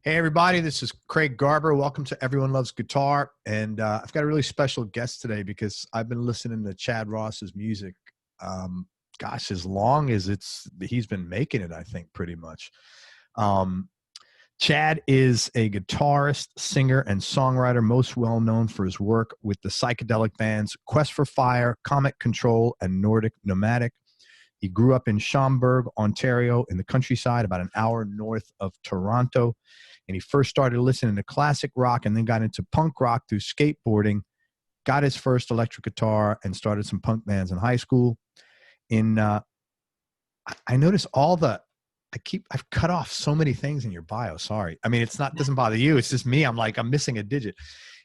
Hey everybody, this is Craig Garber. Welcome to Everyone Loves Guitar. And I've got a really special guest today because I've been listening to Chad Ross's music, gosh, as long as he's been making it, I think, pretty much. Um, Chad is a guitarist, singer, and songwriter, most well known for his work with the psychedelic bands Quest for Fire, Comet Control, and Nordic Nomadic. He grew up in Schaumburg, Ontario, in the countryside, about an hour north of Toronto. And he first started listening to classic rock and then got into punk rock through skateboarding, got his first electric guitar, and started some punk bands in high school. I notice I've cut off so many things in your bio. Sorry. I mean, doesn't bother you. It's just me. I'm missing a digit.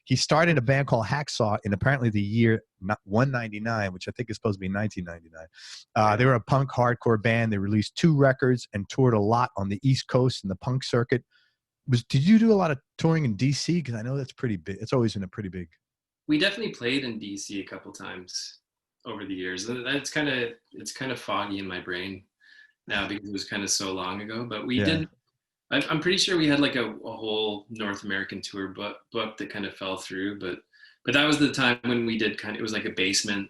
He started a band called Hacksaw in apparently the year 199, which I think is supposed to be 1999. They were a punk hardcore band. They released 2 records and toured a lot on the East Coast in the punk circuit. Did you do a lot of touring in DC? Because I know that's pretty big. It's always been a pretty big. We definitely played in DC a couple times over the years. It's kind of foggy in my brain now because it was kind of so long ago. But we did. I'm pretty sure we had like a whole North American tour book that kind of fell through. But that was the time when we did it was like a basement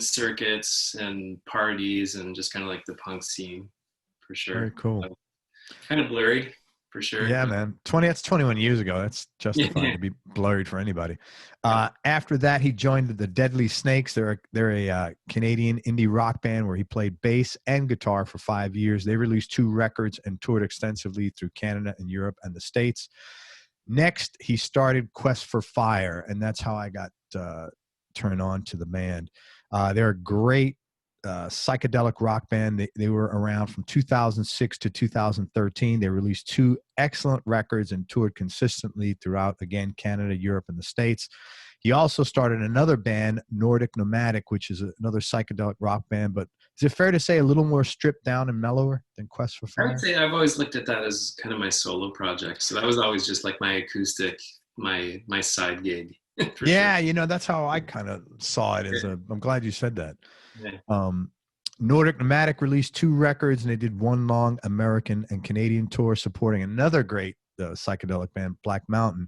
circuits and parties and just kind of like the punk scene for sure. Very cool. So, kind of blurry. For sure. Yeah, man. That's 21 years ago. That's justified to be blurred for anybody. After that, he joined the Deadly Snakes. They're a Canadian indie rock band where he played bass and guitar for 5 years. They released 2 records and toured extensively through Canada and Europe and the States. Next, he started Quest for Fire, and that's how I got turned on to the band. They're a great psychedelic rock band. They were around from 2006 to 2013. They released 2 excellent records and toured consistently throughout, again, Canada, Europe, and the States. He also started another band, Nordic Nomadic, which is another psychedelic rock band, but is it fair to say a little more stripped down and mellower than Quest for Fire? I would say I've always looked at that as kind of my solo project. So that was always just like my acoustic, my side gig. Yeah, sure. That's how I kind of saw it I'm glad you said that. Yeah. Nordic Nomadic released 2 records, and they did 1 long American and Canadian tour supporting another great psychedelic band, Black Mountain.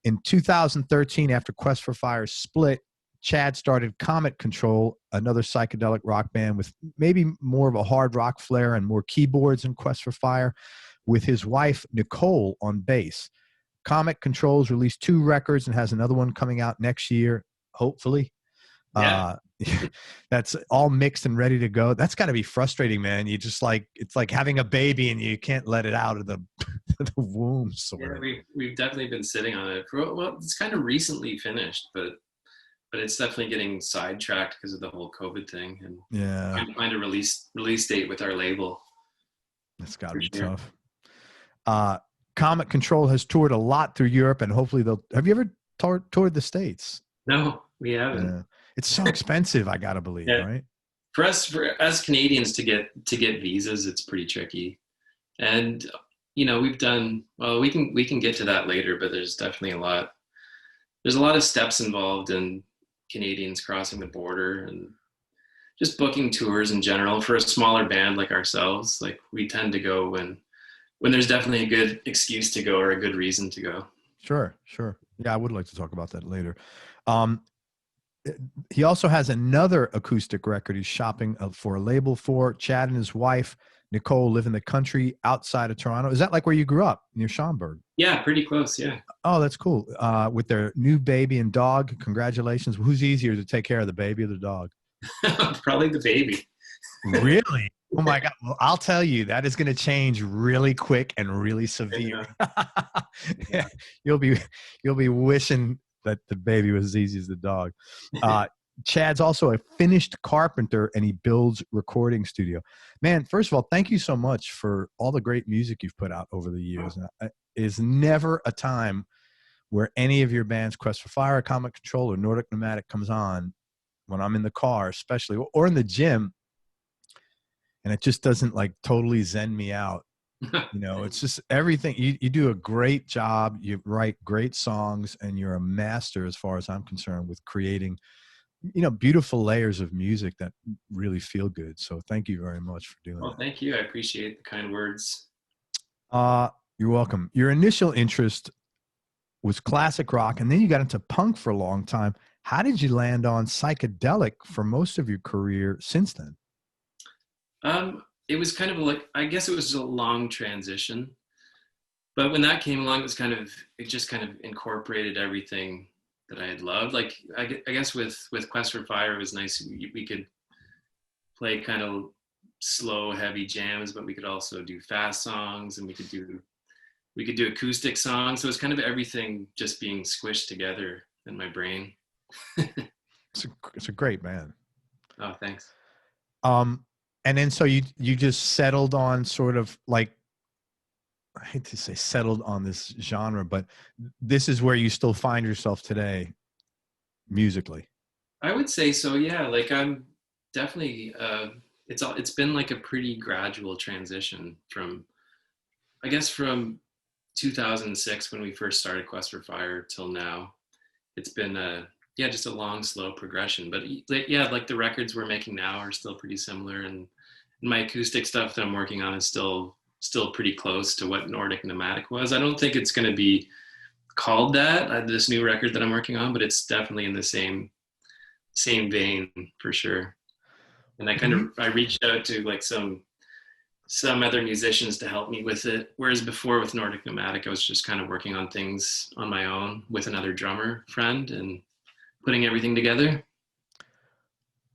In 2013, after Quest for Fire split, Chad started Comet Control, another psychedelic rock band with maybe more of a hard rock flair and more keyboards than Quest for Fire, with his wife, Nicole, on bass. Comet Control's released 2 records and has another one coming out next year, hopefully. Yeah. That's all mixed and ready to go. That's got to be frustrating, man. You just it's like having a baby and you can't let it out of the womb. Yeah, we've definitely been sitting on it for, well, it's kind of recently finished, but it's definitely getting sidetracked because of the whole COVID thing. And trying to find a release date with our label. That's got to be tough. Comet Control has toured a lot through Europe, and hopefully have you ever toured the States? No, we haven't. Yeah. It's so expensive, I gotta believe, right? For us Canadians to get visas, it's pretty tricky. And we've done well. We can get to that later, but there's definitely there's a lot of steps involved in Canadians crossing the border and just booking tours in general. For a smaller band like ourselves, like we tend to go when there's definitely a good excuse to go or a good reason to go. Sure. Yeah, I would like to talk about that later. He also has another acoustic record he's shopping for a label for. Chad and his wife, Nicole, live in the country outside of Toronto. Is that like where you grew up, near Schaumburg? Yeah, pretty close, yeah. Oh, that's cool. With their new baby and dog, congratulations. Who's easier to take care of, the baby or the dog? Probably the baby. Really? Oh my God. Well, I'll tell you, that is going to change really quick and really severe. Yeah. You'll be wishing that the baby was as easy as the dog. Chad's also a finished carpenter, and he builds recording studio. Man, first of all, thank you so much for all the great music you've put out over the years. Is never a time where any of your bands, Quest for Fire, Comet Control, or Nordic Nomadic, comes on when I'm in the car, especially, or in the gym, and it just doesn't like totally zen me out. It's just everything. You do a great job. You write great songs, and you're a master, as far as I'm concerned, with creating, beautiful layers of music that really feel good. So thank you very much for doing that. Well, thank you. I appreciate the kind words. You're welcome. Your initial interest was classic rock, and then you got into punk for a long time. How did you land on psychedelic for most of your career since then? It was kind of like, I guess it was a long transition, but when that came along, it just kind of incorporated everything that I had loved. Like, I guess with Quest for Fire, it was nice. We could play kind of slow, heavy jams, but we could also do fast songs, and we could do acoustic songs. So it's kind of everything just being squished together in my brain. It's a great band. Oh, thanks. And then so you just settled on sort of like, I hate to say settled on this genre, but this is where you still find yourself today musically. I would say so. Yeah. Like I'm definitely, it's been like a pretty gradual transition from, I guess from 2006 when we first started Quest for Fire till now. It's been just a long, slow progression. But yeah, like the records we're making now are still pretty similar, and my acoustic stuff that I'm working on is still pretty close to what Nordic Nomadic was. I don't think it's going to be called that, this new record that I'm working on, but it's definitely in the same vein for sure. And I reached out to like some other musicians to help me with it. Whereas before with Nordic Nomadic, I was just kind of working on things on my own with another drummer friend and putting everything together.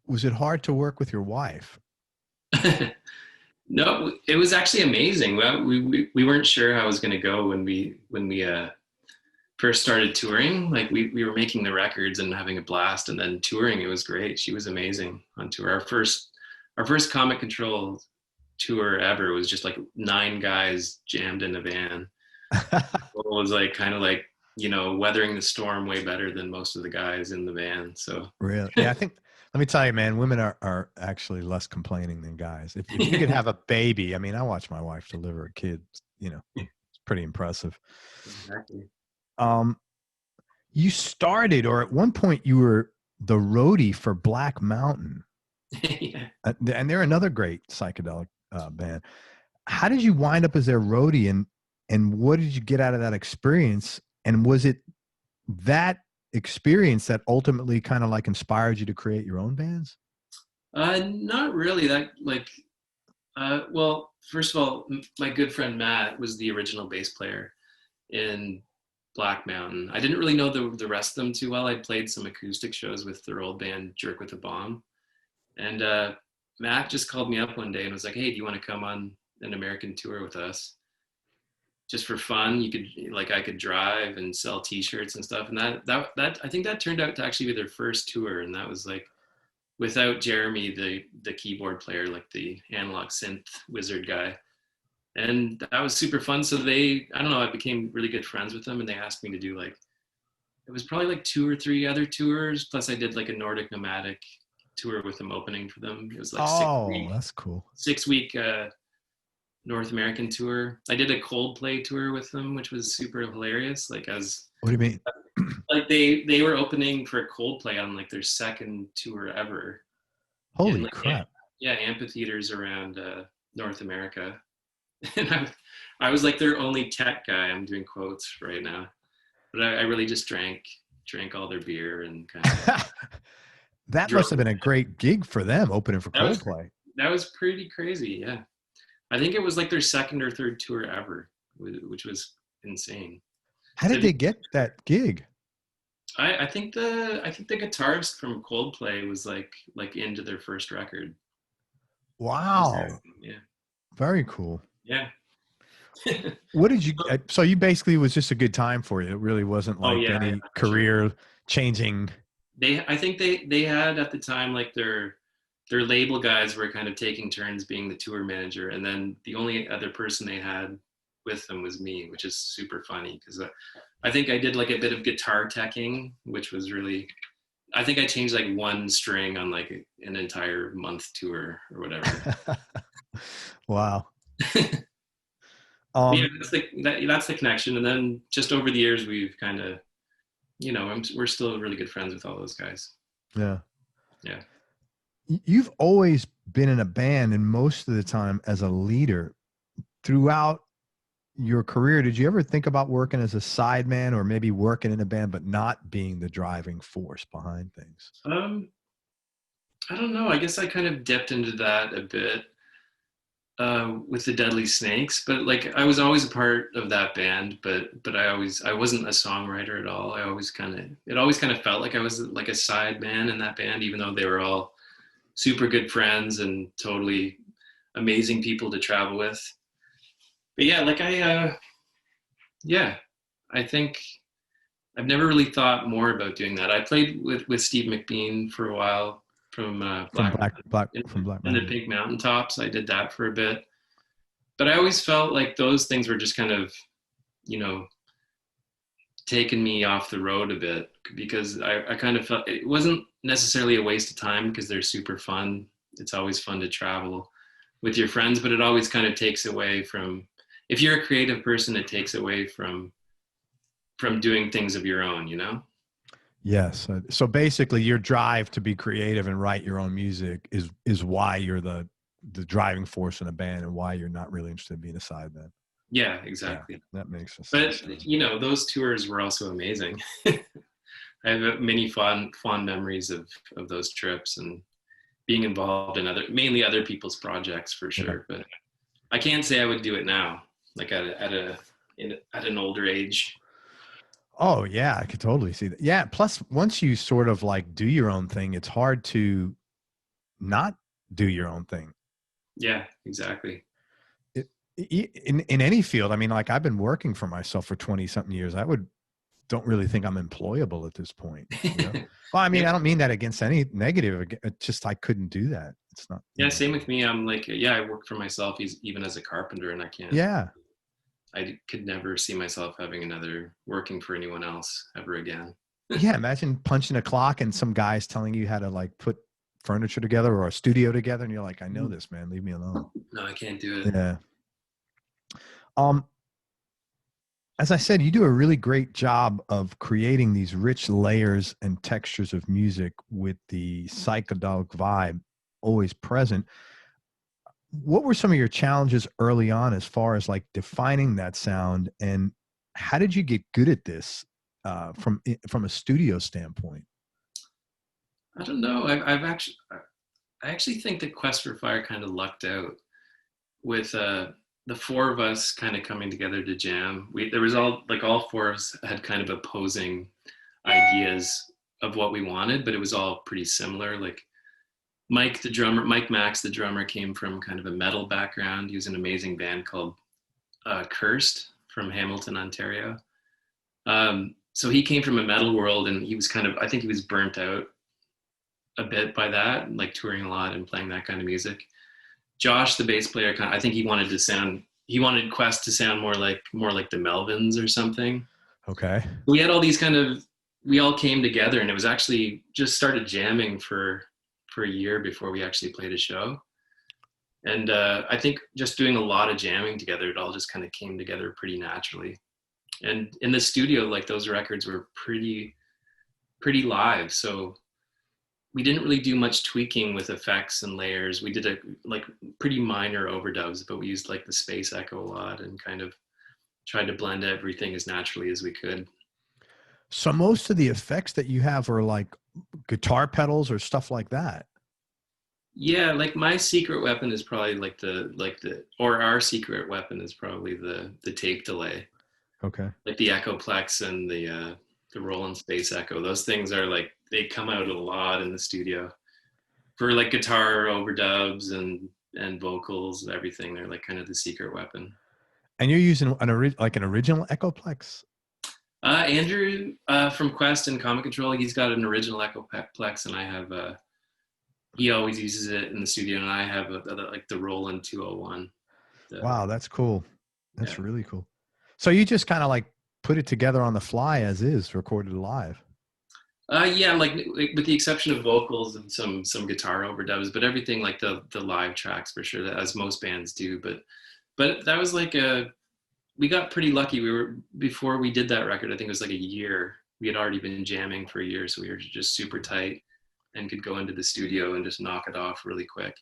Was it hard to work with your wife? No, it was actually amazing. Well, we weren't sure how it was going to go when we first started touring. Like we were making the records and having a blast, and then touring, it was great. She was amazing on tour. Our first Comet Control tour ever was just like 9 guys jammed in a van. It was like kind of like, you know, weathering the storm way better than most of the guys in the van. So really, yeah, I think. Let me tell you, man, women are actually less complaining than guys. If you could have a baby, I mean, I watched my wife deliver a kid. You know, it's pretty impressive. exactly. You started, or at one point, you were the roadie for Black Mountain. Yeah. And they're another great psychedelic band. How did you wind up as their roadie, and what did you get out of that experience? And was it that experience that ultimately kind of like inspired you to create your own bands? Not really. That like, well, first of all, my good friend Matt was the original bass player in Black Mountain. I didn't really know the rest of them too well. I'd played some acoustic shows with their old band Jerk with a Bomb. And Matt just called me up one day and was like, "Hey, do you want to come on an American tour with us? Just for fun. You could like I could drive and sell T-shirts and stuff." And that I think that turned out to actually be their first tour, and that was like without Jeremy, the keyboard player, like the analog synth wizard guy. And that was super fun. So I don't know, I became really good friends with them, and they asked me to do like, it was probably like 2 or 3 other tours. Plus I did like a Nordic Nomadic tour with them opening for them. It was like 6 week, that's cool. 6 week North American tour. I did a Coldplay tour with them, which was super hilarious. Like as What do you mean? like they were opening for Coldplay on like their second tour ever. Holy like, crap. Yeah, amphitheaters around North America. And I was like their only tech guy. I'm doing quotes right now. But I really just drank all their beer and kind of That must have been a great gig for them, opening for Coldplay. That was pretty crazy, yeah. I think it was like their second or third tour ever, which was insane. How did they get that gig? I think the guitarist from Coldplay was like into their first record. Wow. Yeah. Very cool. Yeah. What did you? So you basically was just a good time for you. It really wasn't like any career changing. I think they had at the time like their label guys were kind of taking turns being the tour manager, and then the only other person they had with them was me, which is super funny because I think I did like a bit of guitar teching, which was really, I think I changed like one string on like an entire month tour or whatever. Wow. Yeah, that's the connection. And then just over the years, we've kind of, you know, we're still really good friends with all those guys. Yeah. Yeah. You've always been in a band, and most of the time as a leader throughout your career, did you ever think about working as a sideman or maybe working in a band, but not being the driving force behind things? I don't know. I guess I kind of dipped into that a bit with the Deadly Snakes, but like I was always a part of that band, but I wasn't a songwriter at all. It always kind of felt like I was like a side man in that band, even though they were all super good friends and totally amazing people to travel with. But yeah, yeah, I think I've never really thought more about doing that. I played with Steve McBean for a while from From Black from Black in the Mountain. Pink Mountaintops. I did that for a bit, but I always felt like those things were just kind of, you know, taking me off the road a bit, because I kind of felt it wasn't necessarily a waste of time because they're super fun. It's always fun to travel with your friends, but it always kind of takes away from, if you're a creative person, it takes away from doing things of your own, you know? Yes. So basically your drive to be creative and write your own music is why you're the driving force in a band and why you're not really interested in being a side band. Yeah, exactly. Yeah, that makes sense. But you know, those tours were also amazing. I have many fond memories of those trips and being involved in mainly other people's projects for sure. Yeah. But I can't say I would do it now, like at an older age. Oh yeah, I could totally see that. Yeah. Plus, once you sort of like do your own thing, it's hard to not do your own thing. Yeah, exactly. In any field, I mean, like I've been working for myself for 20 something years. Don't really think I'm employable at this point. You know? Well, I mean, I don't mean that against any negative. It's just I couldn't do that. It's not. Yeah, same with me. I'm like, yeah, I work for myself even as a carpenter, and I can't. Yeah. I could never see myself working for anyone else ever again. Yeah, imagine punching a clock and some guy's telling you how to like put furniture together or a studio together, and you're like, I know this, man. Leave me alone. No, I can't do it. Yeah. As I said, you do a really great job of creating these rich layers and textures of music with the psychedelic vibe always present. What were some of your challenges early on as far as like defining that sound, and how did you get good at this from a studio standpoint? I don't know. I actually think that Quest for Fire kind of lucked out with the four of us kind of coming together to jam. There was all four of us had kind of opposing ideas of what we wanted, but it was all pretty similar. Like Mike Max, the drummer, came from kind of a metal background. He was in an amazing band called Cursed from Hamilton, Ontario. So he came from a metal world, and he was I think he was burnt out a bit by that, like touring a lot and playing that kind of music. Josh, the bass player, I think he wanted Quest to sound more like the Melvins or something. Okay. We had all these we all came together, and it was actually just started jamming for a year before we actually played a show. And I think just doing a lot of jamming together, it all just kind of came together pretty naturally. And in the studio, like those records were pretty live. So we didn't really do much tweaking with effects and layers. We did pretty minor overdubs, but we used like the space echo a lot and kind of tried to blend everything as naturally as we could. So most of the effects that you have are like guitar pedals or stuff like that. Yeah, like my secret weapon is probably our secret weapon is probably the tape delay. Okay. Like the Echoplex and the Roland Space Echo. Those things are like, they come out a lot in the studio for like guitar overdubs and vocals, everything. They're like kind of the secret weapon. And you're using an original Echoplex? Andrew from Quest and Comet Control, he's got an original Echoplex, and I have he always uses it in the studio, and I have like the Roland 201. Wow, that's cool. That's really cool. So you just kind of like put it together on the fly as is, recorded live. Yeah, like with the exception of vocals and some guitar overdubs, but everything like the live tracks for sure, as most bands do. But that was like we got pretty lucky. Before we did that record, I think it was like a year. We had already been jamming for a year, so we were just super tight and could go into the studio and just knock it off really quick.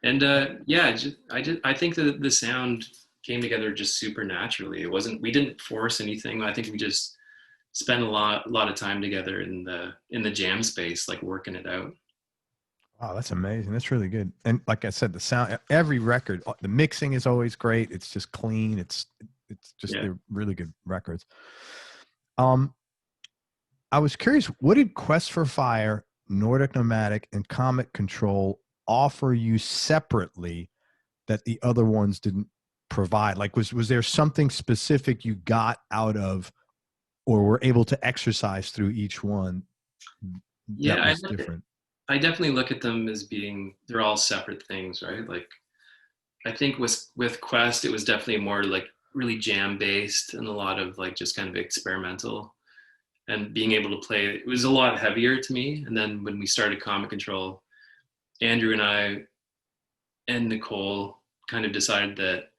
And I think that the sound came together just super naturally. We didn't force anything. I think we just spent a lot of time together in the jam space, like working it out. Wow, that's amazing. That's really good. And like I said, the sound, every record, the mixing is always great. It's just clean. It's just, they're really good records. I was curious, what did Quest for Fire, Nordic Nomadic, and Comet Control offer you separately that the other ones didn't provide? Like, was there something specific you got out of or were able to exercise through each one that was different? I definitely look at them as being, they're all separate things, right? Like, I think with Quest, it was definitely more like really jam based and a lot of like just kind of experimental, and being able to play, it was a lot heavier to me. And then when we started Comet Control, Andrew and I and Nicole kind of decided that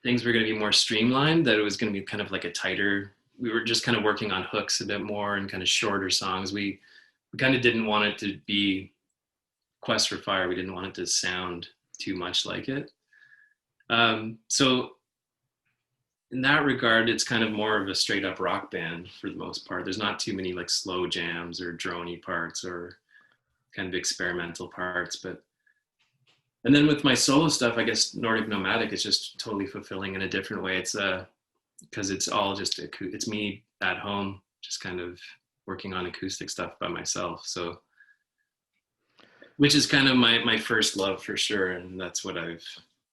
things were going to be more streamlined, that it was going to be kind of like a tighter, we were just kind of working on hooks a bit more and kind of shorter songs. We kind of didn't want it to be Quest for Fire. We didn't want it to sound too much like it. So in that regard, it's kind of more of a straight up rock band for the most part. There's not too many like slow jams or droney parts or kind of experimental parts. And then with my solo stuff, I guess Nordic Nomadic is just totally fulfilling in a different way. It's because it's all just, it's me at home, just kind of working on acoustic stuff by myself. So, which is kind of my first love for sure. And that's what I've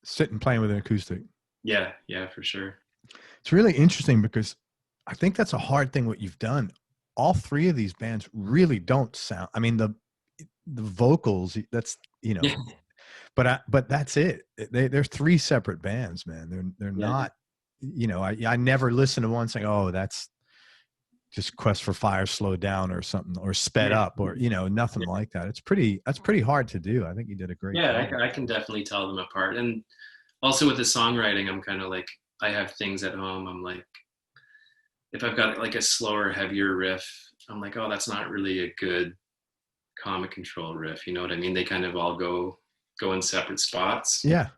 sitting playing with an acoustic. Yeah, for sure. It's really interesting because I think that's a hard thing what you've done. All three of these bands really don't sound, I mean, the vocals, that's, you know, but that's it. They're three separate bands, man. They're not, you know, I never listen to one saying, oh, that's just Quest for Fire slowed down or something, or sped up, or, you know, nothing like that. That's pretty hard to do. I think you did a great job. I can definitely tell them apart. And also with the songwriting, I'm kind of like, I have things at home. I'm like, if I've got like a slower, heavier riff, I'm like, oh, that's not really a good Comet Control riff. You know what I mean? They kind of all go in separate spots. Yeah.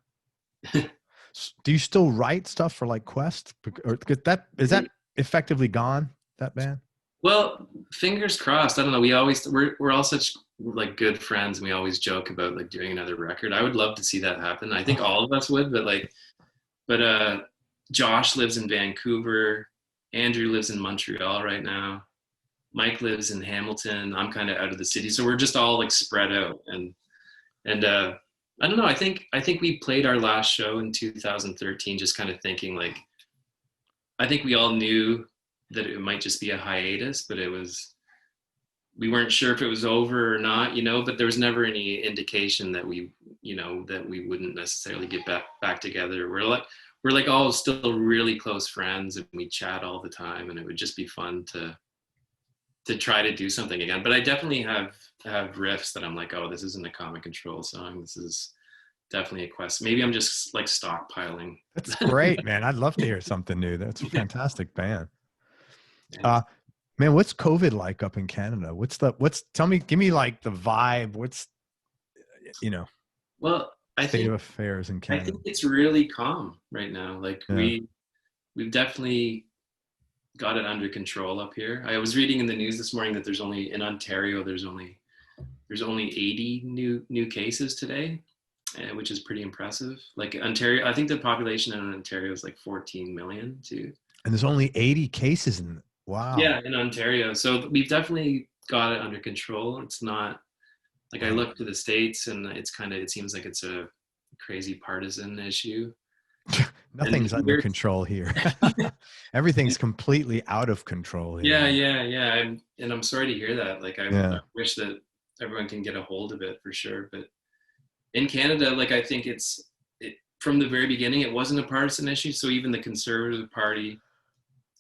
Do you still write stuff for like Quest? Or is that effectively gone, that band? Well, fingers crossed. I don't know. We're all such like good friends, and we always joke about like doing another record. I would love to see that happen. I think all of us would, but Josh lives in Vancouver. Andrew lives in Montreal right now. Mike lives in Hamilton. I'm kind of out of the city, so we're just all like spread out. And I don't know. I think we played our last show in 2013, just kind of thinking like, I think we all knew that it might just be a hiatus, but we weren't sure if it was over or not, you know, but there was never any indication that we wouldn't necessarily get back together. We're like all still really close friends, and we chat all the time, and it would just be fun to try to do something again. But I definitely have riffs that I'm like, oh, this isn't a Comet Control song. This is definitely a Quest. Maybe I'm just like stockpiling. That's great, man. I'd love to hear something new. That's a fantastic band. Man, what's COVID like up in Canada? Give me like the vibe. What's, you know, well, state of affairs in Canada? I think it's really calm right now. Like we've definitely got it under control up here. I was reading in the news this morning that in Ontario, there's only 80 new cases today, which is pretty impressive. Like Ontario, I think the population in Ontario is like 14 million too. And there's only 80 cases in, wow. Yeah, in Ontario. So we've definitely got it under control. It's not like, I look to the States and it seems like it's a crazy partisan issue. Nothing's under control here. Everything's completely out of control here. Yeah. And I'm sorry to hear that. Like I wish that everyone can get a hold of it for sure. But in Canada, like I think from the very beginning, it wasn't a partisan issue. So even the Conservative Party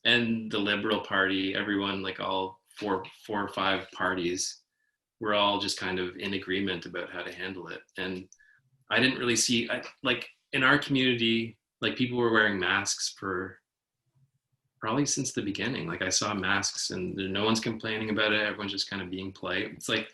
and the Liberal Party, everyone, like all four or five parties, were all just kind of in agreement about how to handle it. And I didn't really see, like in our community, like people were wearing masks for probably since the beginning. Like I saw masks and no one's complaining about it. Everyone's just kind of being polite. It's like,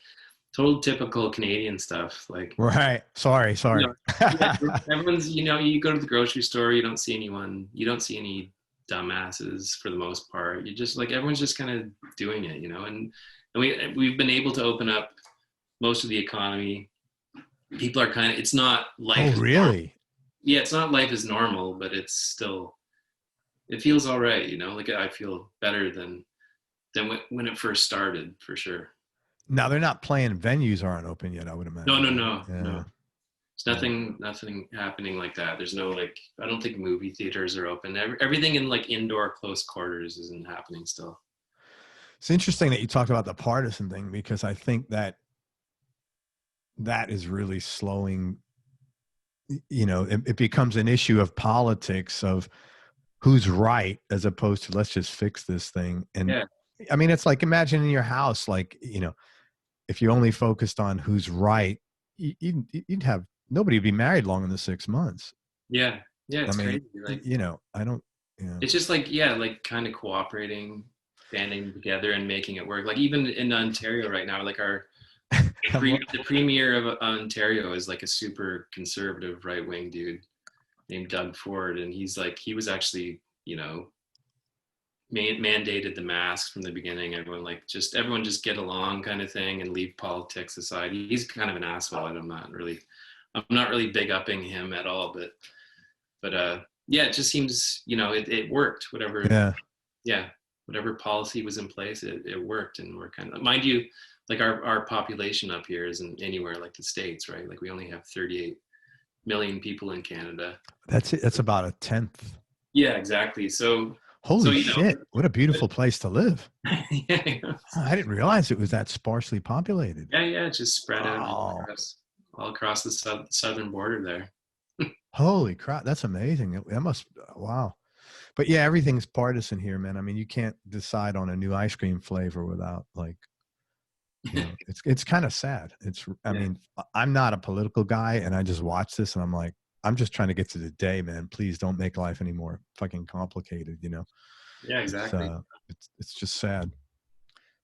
total typical Canadian stuff. Like, Right. Sorry. you know, yeah, everyone's, you go to the grocery store, you don't see anyone, you don't see any dumbasses for the most part. You just like, everyone's just kind of doing it, and we've been able to open up most of the economy. People are kind of, it's not life. Oh, really? Yeah, it's not life as normal, but it's still, it feels all right, like I feel better than when it first started, for sure. Now they're not playing, venues aren't open yet, I would imagine. No. Yeah. No. There's nothing happening like that. There's no, like, I don't think movie theaters are open. Everything in like indoor close quarters isn't happening still. It's interesting that you talked about the partisan thing, because I think that is really slowing, it becomes an issue of politics, of who's right, as opposed to let's just fix this thing. And Yeah. I mean, it's like, imagine in your house, like, if you only focused on who's right, you'd have, nobody would be married long in the 6 months. Yeah. It's crazy. Like, I don't. It's just like, yeah, like kind of cooperating, banding together, and making it work. Like even in Ontario right now, like the premier of Ontario is like a super conservative right wing dude named Doug Ford, and he was actually, mandated the masks from the beginning. Everyone just get along kind of thing and leave politics aside. He's kind of an asshole, and I'm not really big upping him at all, but yeah, it just seems, it worked, whatever. Yeah, whatever policy was in place, it worked. And we're kind of, mind you, like our population up here isn't anywhere like the States, right? Like we only have 38 million people in Canada. That's it. That's about a tenth. Yeah, exactly. So holy shit, what a beautiful place to live. Yeah. I didn't realize it was that sparsely populated. Yeah, it's just spread out all across the southern border there. Holy crap, that's amazing. That must, wow. But yeah, everything's partisan here, man. I mean, you can't decide on a new ice cream flavor without, like, it's kind of sad. I mean, I'm not a political guy, and I just watch this and I'm like, I'm just trying to get to the day, man. Please don't make life any more fucking complicated, Yeah, exactly. It's just sad.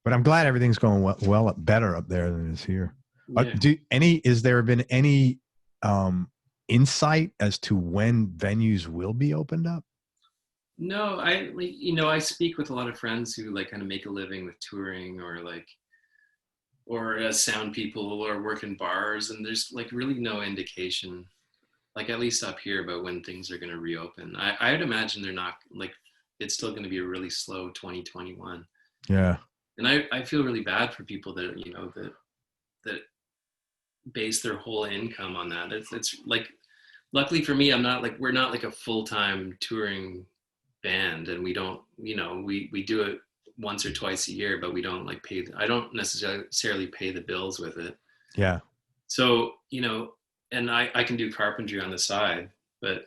But I'm glad everything's going well, better up there than it is here. Yeah. Is there been any insight as to when venues will be opened up? No, I speak with a lot of friends who like kind of make a living with touring, or as sound people, or work in bars, and there's like really no indication, like at least up here, about when things are going to reopen. I would imagine they're not, like, it's still going to be a really slow 2021. Yeah. And I feel really bad for people that that base their whole income on that. It's like, luckily for me, we're not like a full-time touring band, and we don't, we do it once or twice a year, but we don't like I don't necessarily pay the bills with it. Yeah. So, and I can do carpentry on the side, but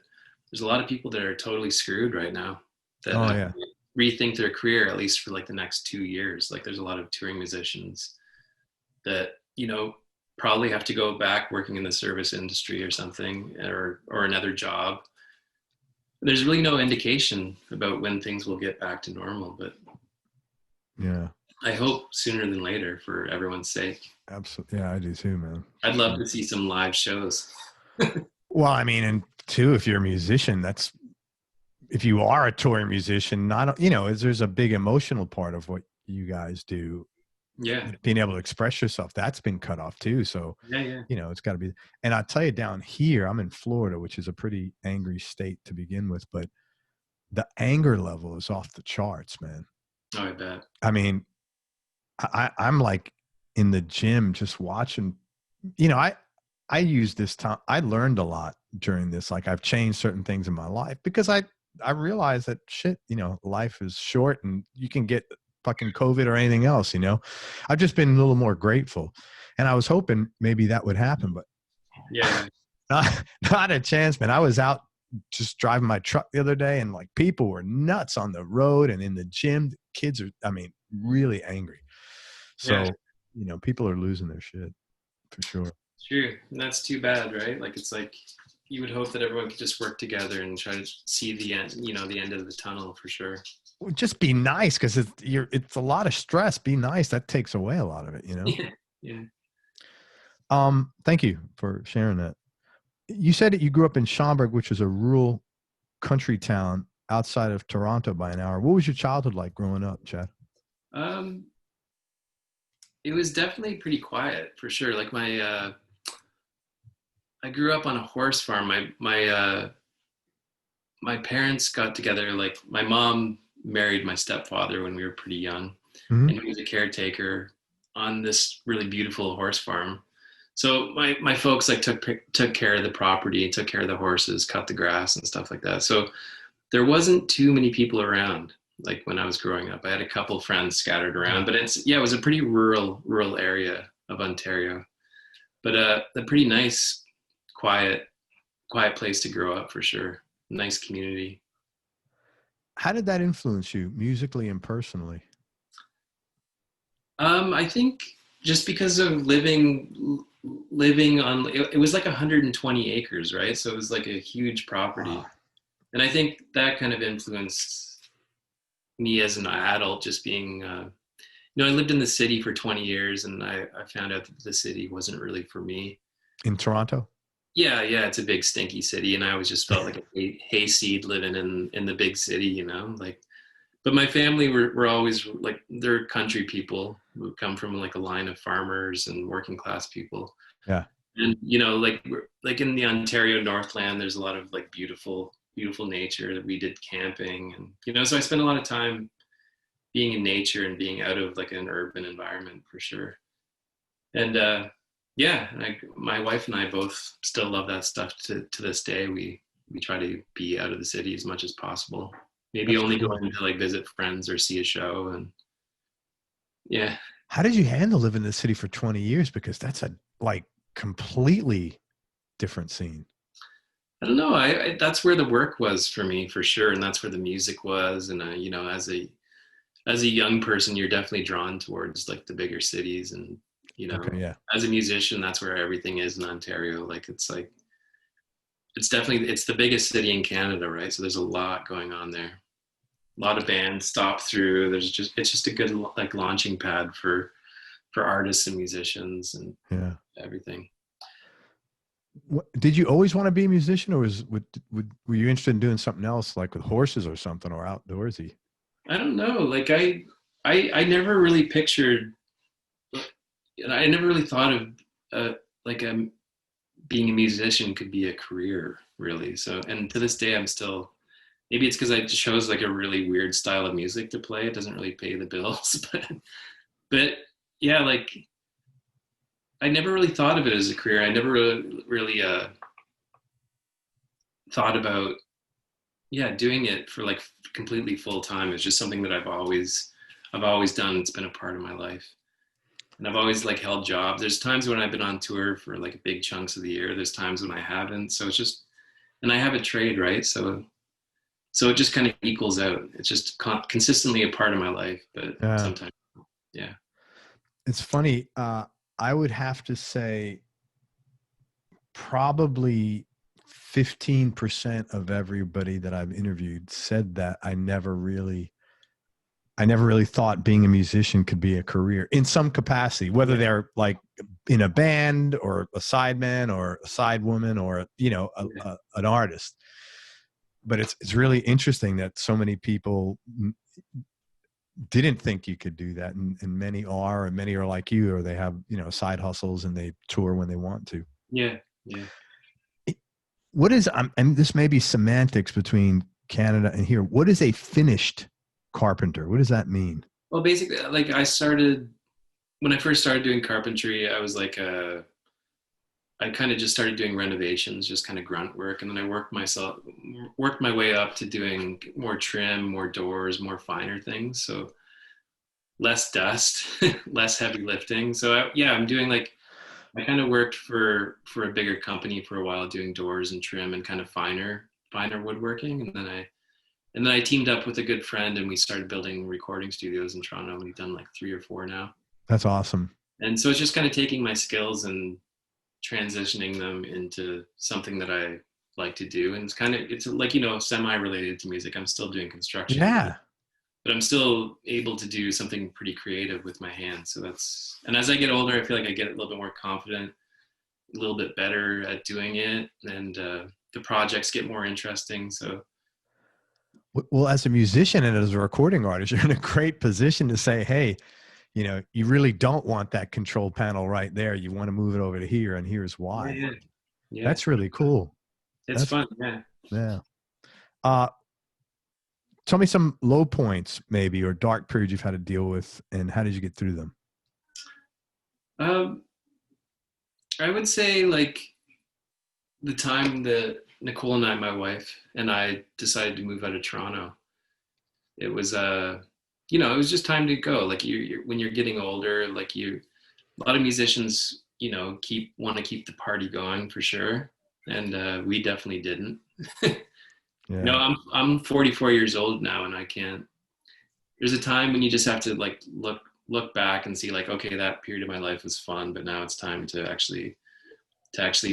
there's a lot of people that are totally screwed right now that rethink their career, at least for like the next 2 years. Like there's a lot of touring musicians that, probably have to go back working in the service industry or something, or another job. There's really no indication about when things will get back to normal, but yeah, I hope sooner than later, for everyone's sake. Absolutely. Yeah, I do too, man. I'd love to see some live shows. Well, I mean, and too, if you're a musician, if you are a touring musician, there's a big emotional part of what you guys do. Yeah. Being able to express yourself, that's been cut off too. So, yeah. It's got to be. And I'll tell you, down here, I'm in Florida, which is a pretty angry state to begin with, but the anger level is off the charts, man. Oh, I bet. I mean, I'm like in the gym just watching, I use this time. I learned a lot during this. Like I've changed certain things in my life because I realized that shit, life is short and you can get fucking COVID or anything else, I've just been a little more grateful, and I was hoping maybe that would happen, but yeah, not a chance, man. I was out just driving my truck the other day, and like people were nuts on the road and in the gym. The kids are, really angry. So, people are losing their shit for sure. True. And that's too bad, right? Like, it's like, you would hope that everyone could just work together and try to see the end, the end of the tunnel for sure. Just be nice, because it's a lot of stress. Be nice. That takes away a lot of it, Yeah. Thank you for sharing that. You said that you grew up in Schaumburg, which is a rural country town outside of Toronto by an hour. What was your childhood like growing up, Chad? Um, it was definitely pretty quiet for sure. Like I grew up on a horse farm. My parents got together. Like my mom married my stepfather when we were pretty young, Hmm. and he was a caretaker on this really beautiful horse farm. So my folks like took care of the property, took care of the horses, cut the grass and stuff like that. So there wasn't too many people around. Like when I was growing up, I had a couple friends scattered around, but it was a pretty rural area of Ontario, but a pretty nice, quiet quiet place to grow up for sure. Nice community. How did that influence you musically and personally? I think just because of living on it was like 120 acres, right? So it was like a huge property. Wow. And I think that kind of influenced me as an adult, just being I lived in the city for 20 years and I found out that the city wasn't really for me. In Toronto? Yeah, it's a big stinky city, and I always just felt like a hayseed living in the big city, like. But my family were always like they're country people who come from like a line of farmers and working class people, Yeah. and like in the Ontario Northland, there's a lot of like beautiful nature that we did camping, and so I spent a lot of time being in nature and being out of like an urban environment for sure. And yeah, my wife and I both still love that stuff to this day. We try to be out of the city as much as possible. Maybe That's only cool. going to like visit friends or see a show, and yeah. How did you handle living in the city for 20 years? Because that's a like completely different scene. I don't know. That's where the work was for me for sure, and that's where the music was. And as a young person, you're definitely drawn towards like the bigger cities, and Okay. Yeah. as a musician, that's where everything is in Ontario. Like it's the biggest city in Canada, right? So there's a lot going on there. A lot of bands stop through. It's just a good like launching pad for artists and musicians and Yeah. everything. Did you always want to be a musician, or were you interested in doing something else, like with horses or something, or outdoorsy? I don't know. Like I never really pictured. I never really thought of like being a musician could be a career, really. So, and to this day, I'm still. Maybe it's because I chose like a really weird style of music to play. It doesn't really pay the bills, but yeah, like I never really thought of it as a career. I never really thought about doing it for like completely full time. It's just something that I've always done. It's been a part of my life, and I've always like held jobs. There's times when I've been on tour for like big chunks of the year. There's times when I haven't. So it's just, and I have a trade, right? So it just kind of equals out. It's just consistently a part of my life, but Yeah. sometimes, yeah. It's funny. I would have to say probably 15% of everybody that I've interviewed said that I never really thought being a musician could be a career in some capacity, whether they're like in a band or a sideman or a side woman or, an artist. But it's really interesting that so many people didn't think you could do that. And many are, and many are like you, or they have, side hustles and they tour when they want to. Yeah. Yeah. What is, and this may be semantics between Canada and here. What is a finished carpenter? What does that mean? Well, basically, like when I first started doing carpentry, I was like, I kind of just started doing renovations, just kind of grunt work. And then I worked my way up to doing more trim, more doors, more finer things. So less dust, less heavy lifting. So I'm doing like, I kind of worked for a bigger company for a while doing doors and trim and kind of finer woodworking. And then I teamed up with a good friend and we started building recording studios in Toronto. We've done like 3 or 4 now. That's awesome. And so it's just kind of taking my skills and transitioning them into something that I like to do. And it's like, semi-related to music. I'm still doing construction. Yeah. But I'm still able to do something pretty creative with my hands. And as I get older, I feel like I get a little bit more confident a little bit better at doing it, and the projects get more interesting. So Well, as a musician and as a recording artist, you're in a great position to say, hey, you know, you really don't want that control panel right there. You want to move it over to here, and here's why. yeah, yeah, That's really cool. it's fun. Yeah. Yeah. Uh, Tell me some low points, maybe, or dark periods you've had to deal with, and how did you get through them? Um, I would say like the time that Nicole and I, my wife, and I decided to move out of Toronto. It was you know, it was just time to go. Like when you're getting older, like a lot of musicians, you know, want to keep the party going for sure, and we definitely didn't. No, Yeah. I'm 44 years old now, and I can't. There's a time when you just have to like look back and see like, okay, that period of my life was fun, but now it's time to actually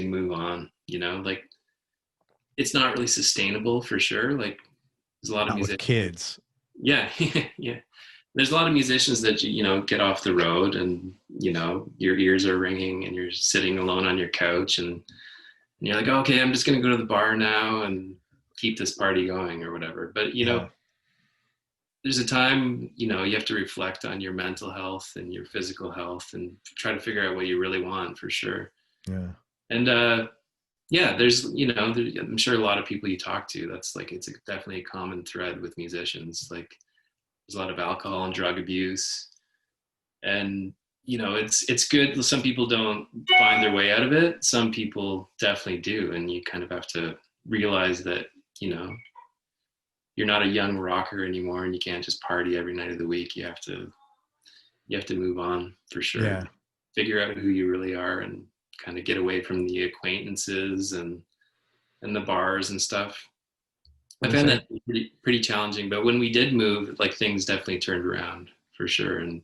move on. You know, like it's not really sustainable for sure. Like there's a lot of Not with musicians. kids. Yeah, yeah. There's a lot of musicians that you know get off the road, and you know your ears are ringing, and you're sitting alone on your couch, and you're like, okay, I'm just gonna go to the bar now and keep this party going or whatever. But you know, Yeah. there's a time, you know, you have to reflect on your mental health and your physical health and try to figure out what you really want for sure. Yeah. And yeah, there's, you know, I'm sure a lot of people you talk to, that's like, it's definitely a common thread with musicians. Like there's a lot of alcohol and drug abuse, and, you know, it's good. Some people don't find their way out of it. Some people definitely do. And you kind of have to realize that, you know, you're not a young rocker anymore, and you can't just party every night of the week. You have to move on for sure. Yeah. Figure out who you really are, and kind of get away from the acquaintances and the bars and stuff. I found that pretty challenging, but when we did move, like things definitely turned around for sure, and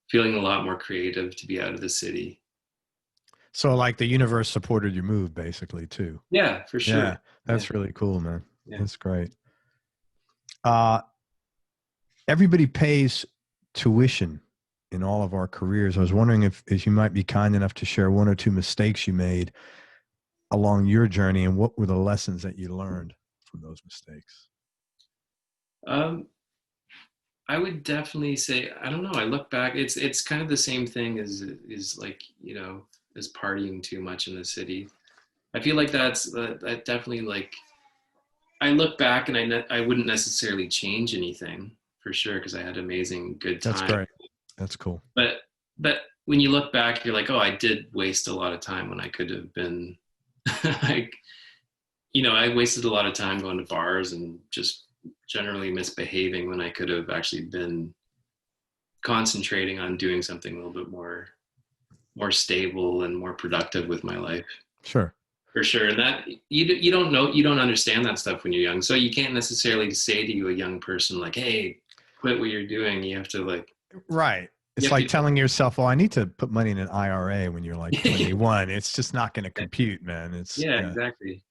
feeling a lot more creative to be out of the city. So like the universe supported your move basically too. Yeah, for sure. Yeah. That's really cool, man. Yeah. That's great. Everybody pays tuition in all of our careers. I was wondering if you might be kind enough to share one or two mistakes you made along your journey, and what were the lessons that you learned from those mistakes? I would definitely say, I don't know. I look back, it's kind of the same thing as like, you know, as partying too much in the city. I feel like that definitely, like, I look back and I wouldn't necessarily change anything for sure, because I had amazing good time. That's great. That's cool. But when you look back, you're like, oh, I did waste a lot of time when I could have been like, you know, I wasted a lot of time going to bars and just generally misbehaving when I could have actually been concentrating on doing something a little bit more stable and more productive with my life. Sure. For sure. And that you don't know, you don't understand that stuff when you're young. So you can't necessarily say to a young person like, hey, quit what you're doing. You have to like, right. It's like telling yourself, "Oh, I need to put money in an IRA," when you're like 21. It's just not going to compute, man. It's exactly.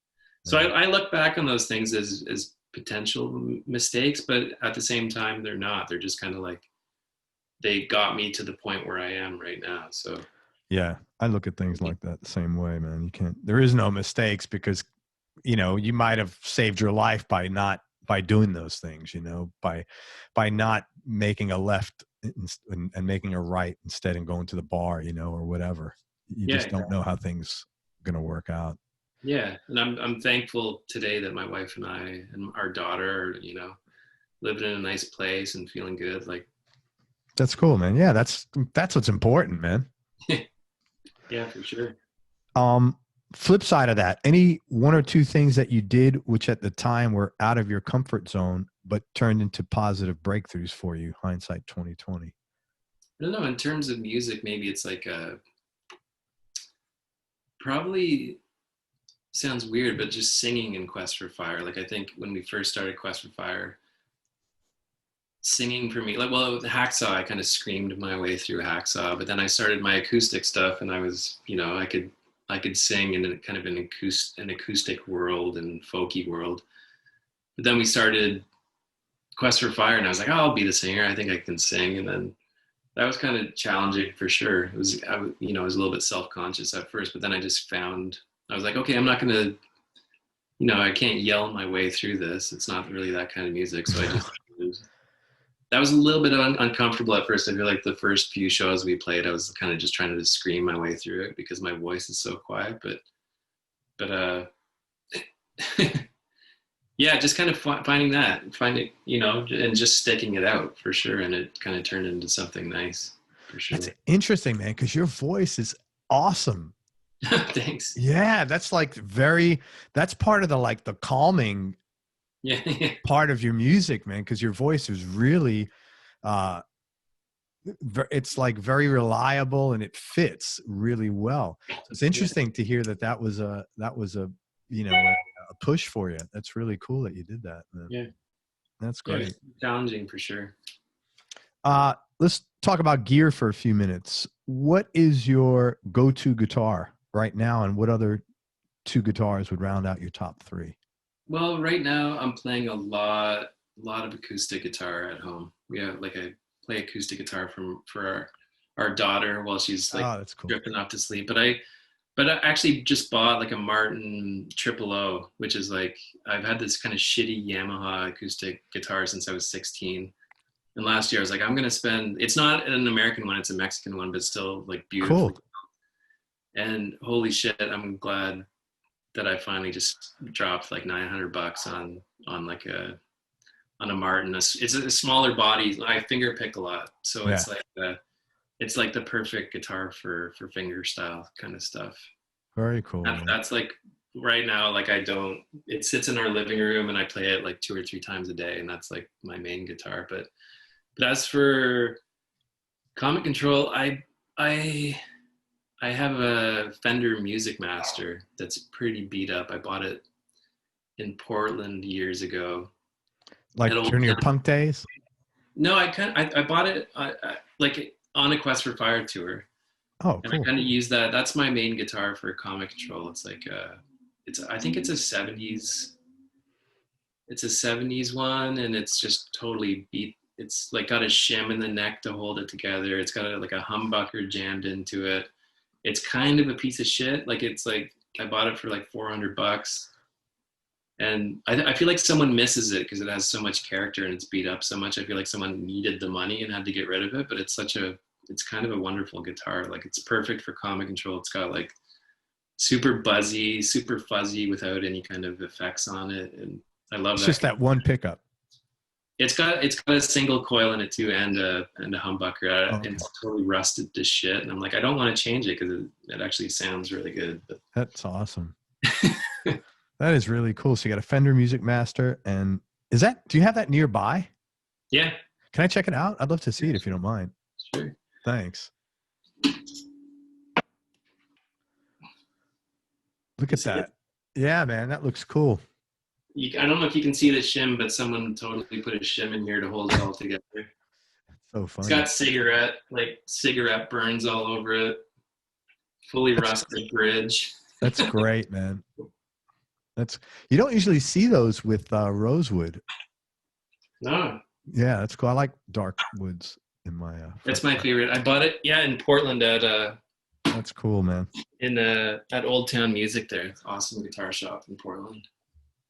So I look back on those things as potential mistakes, but at the same time, they're not. They're just kind of like, they got me to the point where I am right now. So yeah, I look at things like that the same way, man. You can't. There is no mistakes, because, you know, you might have saved your life by doing those things. You know, by not making a left and making a right instead, and going to the bar, you know, or whatever. You just don't know how things are going to work out. Yeah. And I'm thankful today that my wife and I and our daughter are, you know, living in a nice place and feeling good. Like, that's cool, man. Yeah. That's what's important, man. Yeah, for sure. Flip side of that, any one or two things that you did which at the time were out of your comfort zone but turned into positive breakthroughs for you, hindsight 2020? I don't know. In terms of music, maybe it's like probably sounds weird, but just singing in Quest for Fire. Like I think when we first started Quest for Fire, singing for me, like, well, with Hacksaw, I kind of screamed my way through Hacksaw, but then I started my acoustic stuff, and I was, you know, I could sing in kind of an acoustic world and folky world. But then we started Quest for Fire, and I was like, oh, I'll be the singer. I think I can sing. And then that was kind of challenging for sure. It was, you know, I was a little bit self-conscious at first, but then I just found, I was like, okay, I'm not going to, you know, I can't yell my way through this. It's not really that kind of music. So I just, that was a little bit uncomfortable at first. I feel like the first few shows we played, I was kind of just trying to scream my way through it because my voice is so quiet, but yeah, just kind of finding, you know, and just sticking it out for sure. And it kind of turned into something nice for sure. That's interesting, man, because your voice is awesome. Thanks. Yeah, that's like that's part of the like the calming part of your music, man, because your voice is really it's like very reliable and it fits really well. So it's interesting to hear that was a you know, a push for you. That's really cool that you did that, man. Yeah, that's great. It's challenging for sure. Let's talk about gear for a few minutes. What is your go-to guitar right now, and what other two guitars would round out your top three? Well, right now I'm playing a lot of acoustic guitar at home. We have like I play acoustic guitar for our daughter while she's like that's cool. drifting off to sleep. But I actually just bought like a Martin Triple O, which is like, I've had this kind of shitty Yamaha acoustic guitar since I was 16. And last year I was like, I'm going to spend, it's not an American one, it's a Mexican one, but still like beautiful. Cool. And holy shit, I'm glad that I finally just dropped like $900 on like on a Martin. It's a smaller body. I finger pick a lot. So yeah. It's like the perfect guitar for finger style kind of stuff. Very cool. That's like right now, like it sits in our living room and I play it like 2 or 3 times a day. And that's like my main guitar. But as for Comet Control, I have a Fender Music Master that's pretty beat up. I bought it in Portland years ago. Like during your punk days? No, I bought it like on a Quest for Fire tour. Oh, cool. And I kind of use that. That's my main guitar for Comet Control. It's like I think it's a 70s. It's a 70s one, and it's just totally beat. It's like got a shim in the neck to hold it together. It's got like a humbucker jammed into it. It's kind of a piece of shit. Like it's like I bought it for like $400. And I feel like someone misses it because it has so much character and it's beat up so much. I feel like someone needed the money and had to get rid of it, but it's kind of a wonderful guitar. Like it's perfect for Comet Control. It's got like super buzzy, super fuzzy without any kind of effects on it. And I love that. It's just that one pickup. It's got a single coil in it too and a humbucker. Okay. It's totally rusted to shit. And I'm like, I don't want to change it because it actually sounds really good. But. That's awesome. That is really cool. So you got a Fender Music Master, and do you have that nearby? Yeah. Can I check it out? I'd love to see it if you don't mind. Sure. Thanks. Look at that. Yeah, man, that looks cool. I don't know if you can see the shim, but someone totally put a shim in here to hold it all together. So funny. It's got cigarette burns all over it. Fully rusted bridge. That's great, man. You don't usually see those with rosewood. No. Yeah, that's cool. I like dark woods in my. That's my favorite. I bought it, in Portland at. That's cool, man. At Old Town Music there. It's an awesome guitar shop in Portland.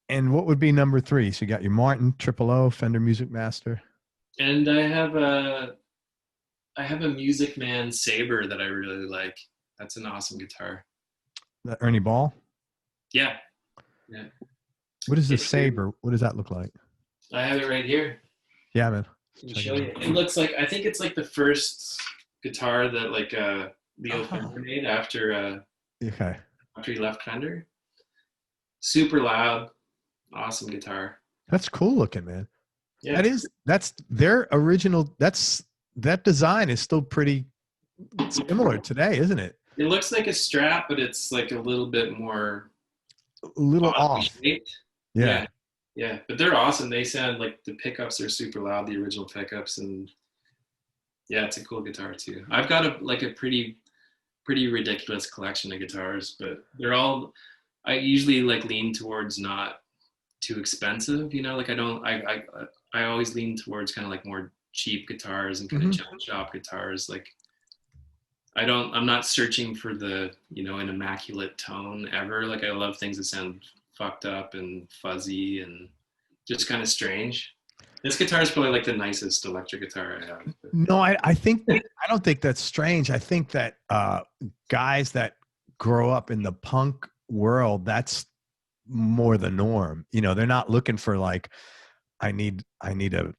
And what would be number 3? So you got your Martin Triple O Fender Music Master. And I have a Music Man Sabre that I really like. That's an awesome guitar. That Ernie Ball? Yeah. Yeah. What is the Sabre? What does that look like? I have it right here. Yeah, man. Let me show you. It looks like, I think it's like the first guitar that like Leo Fender made after he left Fender. Super loud, awesome guitar. That's cool looking, man. Yeah. That's their original. That design is still pretty similar today, isn't it? It looks like a Strat, but it's like a little bit more. A little off. Yeah. But they're awesome. They sound like the pickups are super loud, the original pickups, and yeah, it's a cool guitar too. I've got a pretty ridiculous collection of guitars, but they're all. I usually like lean towards not too expensive, like I always lean towards kind of like more cheap guitars and kind of junk shop guitars. Like I'm not searching for the, an immaculate tone ever. Like I love things that sound fucked up and fuzzy and just kind of strange. This guitar is probably like the nicest electric guitar I have. No, I think I don't think that's strange. I think that guys that grow up in the punk world, that's more the norm. They're not looking for like, I need a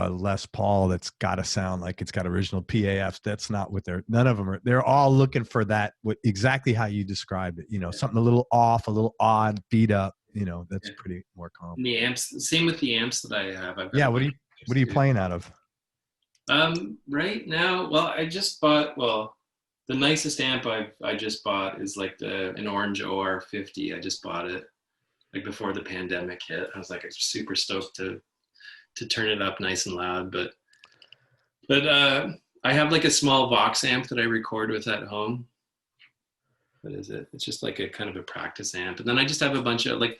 Les Paul that's got to sound like it's got original PAFs. That's not what none of them are. They're all looking for that, exactly how you described it. Something a little off, a little odd, beat up. That's pretty more common. And the amps, same with the amps that I have. What are you playing out of? Right now, well, I just bought. Well, the nicest amp I just bought is like an orange OR50. I just bought it like before the pandemic hit. I was like super stoked to turn it up nice and loud. But I have like a small Vox amp that I record with at home. What is it? It's just like a kind of a practice amp. And then I just have a bunch of like,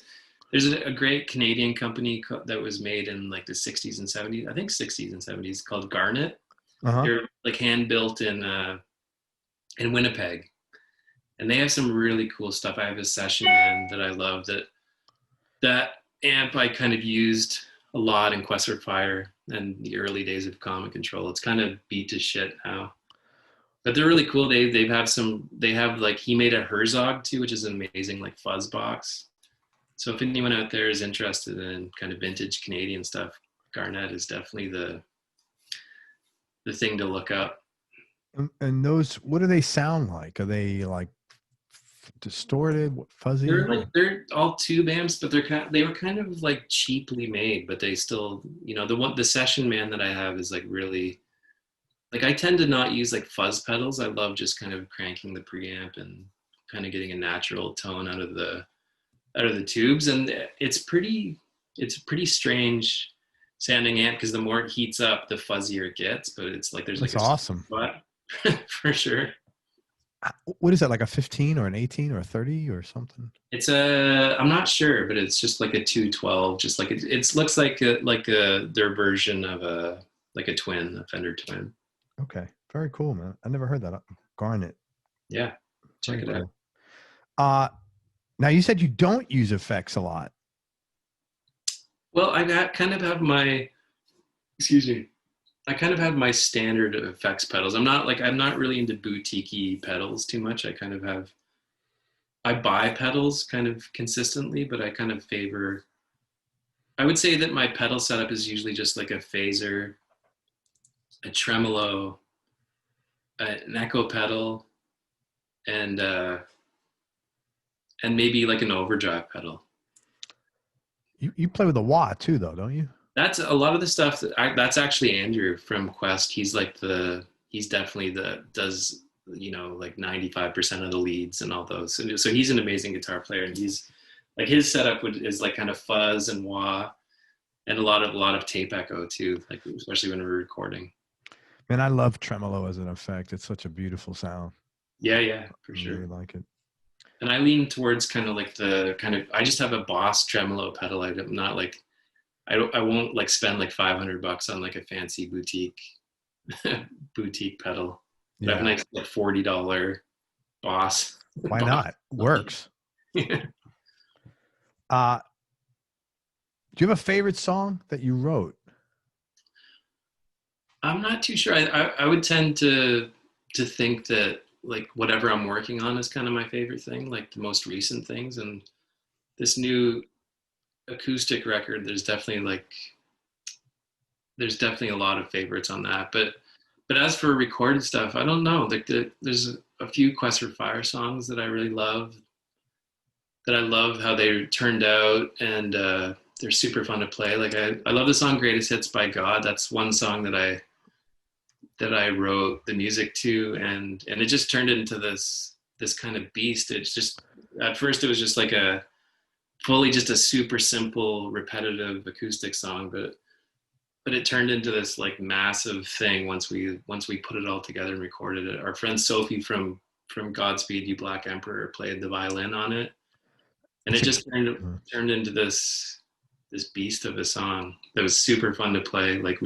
there's a great Canadian company that was made in like the 60s and 70s, I think 60s and 70s, called Garnet. They're like hand built in Winnipeg. And they have some really cool stuff. I have a session in that I love. That amp I kind of used a lot in Quest for Fire and the early days of Comet Control. It's kind of beat to shit now. But they're really cool. They have like, he made a Herzog too, which is an amazing like fuzz box. So if anyone out there is interested in kind of vintage Canadian stuff, Garnet is definitely the thing to look up. And those, what do they sound like? Are they like distorted, fuzzy? They're all tube amps, but they were kind of like cheaply made, but they still, the session man that I have is like really, like I tend to not use like fuzz pedals. I love just kind of cranking the preamp and kind of getting a natural tone out of the tubes. And it's a pretty strange sounding amp because the more it heats up, the fuzzier it gets. But it's like there's like awesome spot for sure. What is that, like a 15 or an 18 or a 30 or something? It's I'm not sure, but it's just like a 212. Just like it looks like their version of a Fender twin. Okay, very cool, man. I never heard that. Garnet. Yeah, check it out. Now you said you don't use effects a lot. Well, I kind of have my standard effects pedals. I'm not really into boutique-y pedals too much. I buy pedals kind of consistently, but I kind of I would say that my pedal setup is usually just like a phaser, a tremolo, an echo pedal, and maybe like an overdrive pedal. You play with a wah too, though, don't you? That's a lot of the stuff that's actually Andrew from Quest. He's definitely does like 95% of the leads and all those. So he's an amazing guitar player, and he's like, his setup is like kind of fuzz and wah, and a lot of tape echo too, like especially when we're recording. Man, I love tremolo as an effect. It's such a beautiful sound. Yeah, for sure. I really like it. And I lean towards kind of like I just have a Boss tremolo pedal. I'm not like, I won't like spend like $500 on like a fancy boutique pedal. Yeah. I have a nice like $40 Boss. Why not? Works. Yeah. Do you have a favorite song that you wrote? I'm not too sure. I would tend to think that like whatever I'm working on is kind of my favorite thing, like the most recent things. And this new acoustic record, there's definitely a lot of favorites on that. But as for recorded stuff, I don't know. Like there's a few Quest for Fire songs that I really love. That I love how they turned out, and they're super fun to play. Like I love the song "Greatest Hits" by God. That's one song that I wrote the music to, and it just turned into this kind of beast. It's just, at first it was just like just a super simple, repetitive acoustic song, but it turned into this like massive thing once we put it all together and recorded it. Our friend Sophie from Godspeed You Black Emperor played the violin on it, and it just turned into this beast of a song that was super fun to play. Like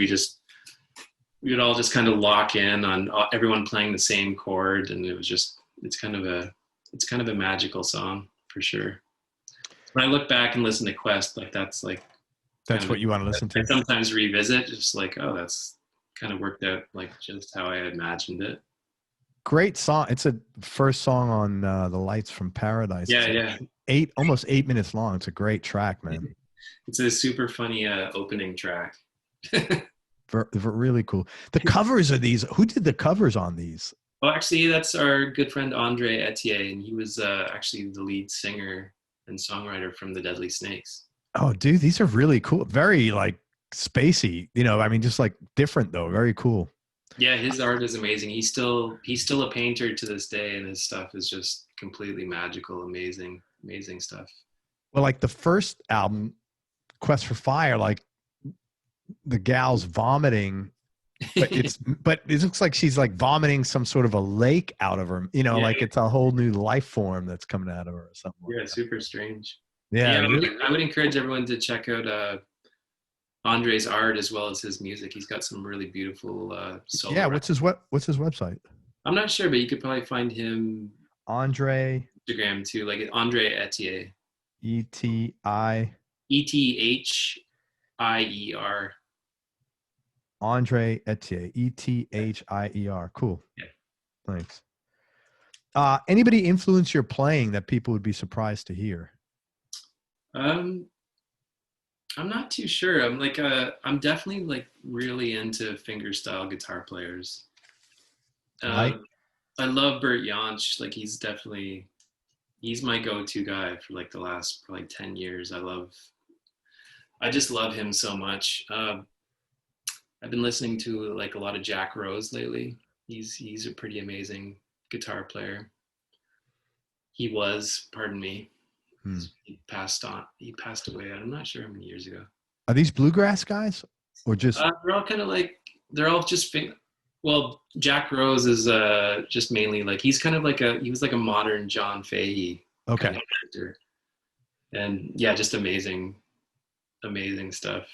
we would all just kind of lock in on everyone playing the same chord, and it was just it's kind of a magical song for sure. When I look back and listen to Quest, like that's like kind That's of what you want to listen I to? sometimes revisit, just like, oh, that's kind of worked out like just how I imagined it. Great song. It's a first song on the Lights from Paradise. Yeah, It's yeah. almost 8 minutes long. It's a great track, man. It's a super funny opening track. Really cool. The covers of these. Who did the covers on these? Well, actually, that's our good friend Andre Etier, and he was actually the lead singer and songwriter from the Deadly Snakes. Oh, dude, these are really cool. Very like spacey. You know, I mean, just like different though. Very cool. Yeah, his art is amazing. He's still a painter to this day, and his stuff is just completely magical, amazing, amazing stuff. Well, like the first album, Quest for Fire, like the gal's vomiting, but it looks like she's like vomiting some sort of a lake out of her. You know, Yeah, like it's a whole new life form that's coming out of her or something. yeah, Like that. super strange. Yeah, Yeah, really. I would encourage everyone to check out Andre's art as well as his music. He's got some really beautiful solo. Yeah, what's his website? I'm not sure, but you could probably find him Andre Instagram too, like Andre Etier. ETI Ethier. Andre Etier ETHIER. Cool. Yeah. Thanks. Anybody influence your playing that people would be surprised to hear? I'm not too sure. I'm definitely like really into fingerstyle guitar players. Like? I love Bert Jansch. Like he's my go-to guy for like the last probably 10 years. I just love him so much. I've been listening to like a lot of Jack Rose lately. He's a pretty amazing guitar player. He was, pardon me. He passed away. I'm not sure how many years ago. Are these bluegrass guys or just? They're all kind of like they're all just. Well, Jack Rose is just mainly like he was like a modern John Fahey kind of character, and yeah, just amazing stuff.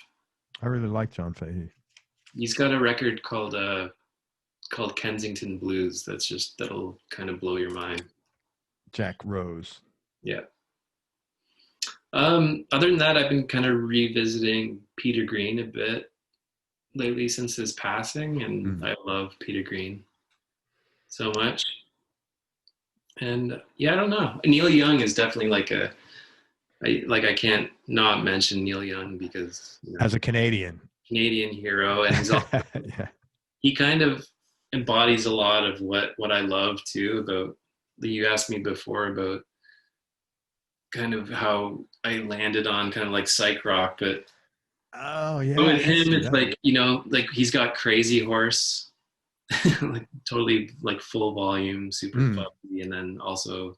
I really like John Fahey. He's got a record called Kensington Blues. That'll kind of blow your mind. Jack Rose. Yeah. Other than that, I've been kind of revisiting Peter Green a bit lately since his passing, and I love Peter Green so much. And yeah, I don't know. Neil Young is definitely I can't not mention Neil Young because as a Canadian hero, and he's also, yeah. He kind of embodies a lot of what I love too. About you asked me before about kind of how I landed on kind of like psych rock, but with him it's like like he's got Crazy Horse, like totally like full volume, super fuzzy, and then also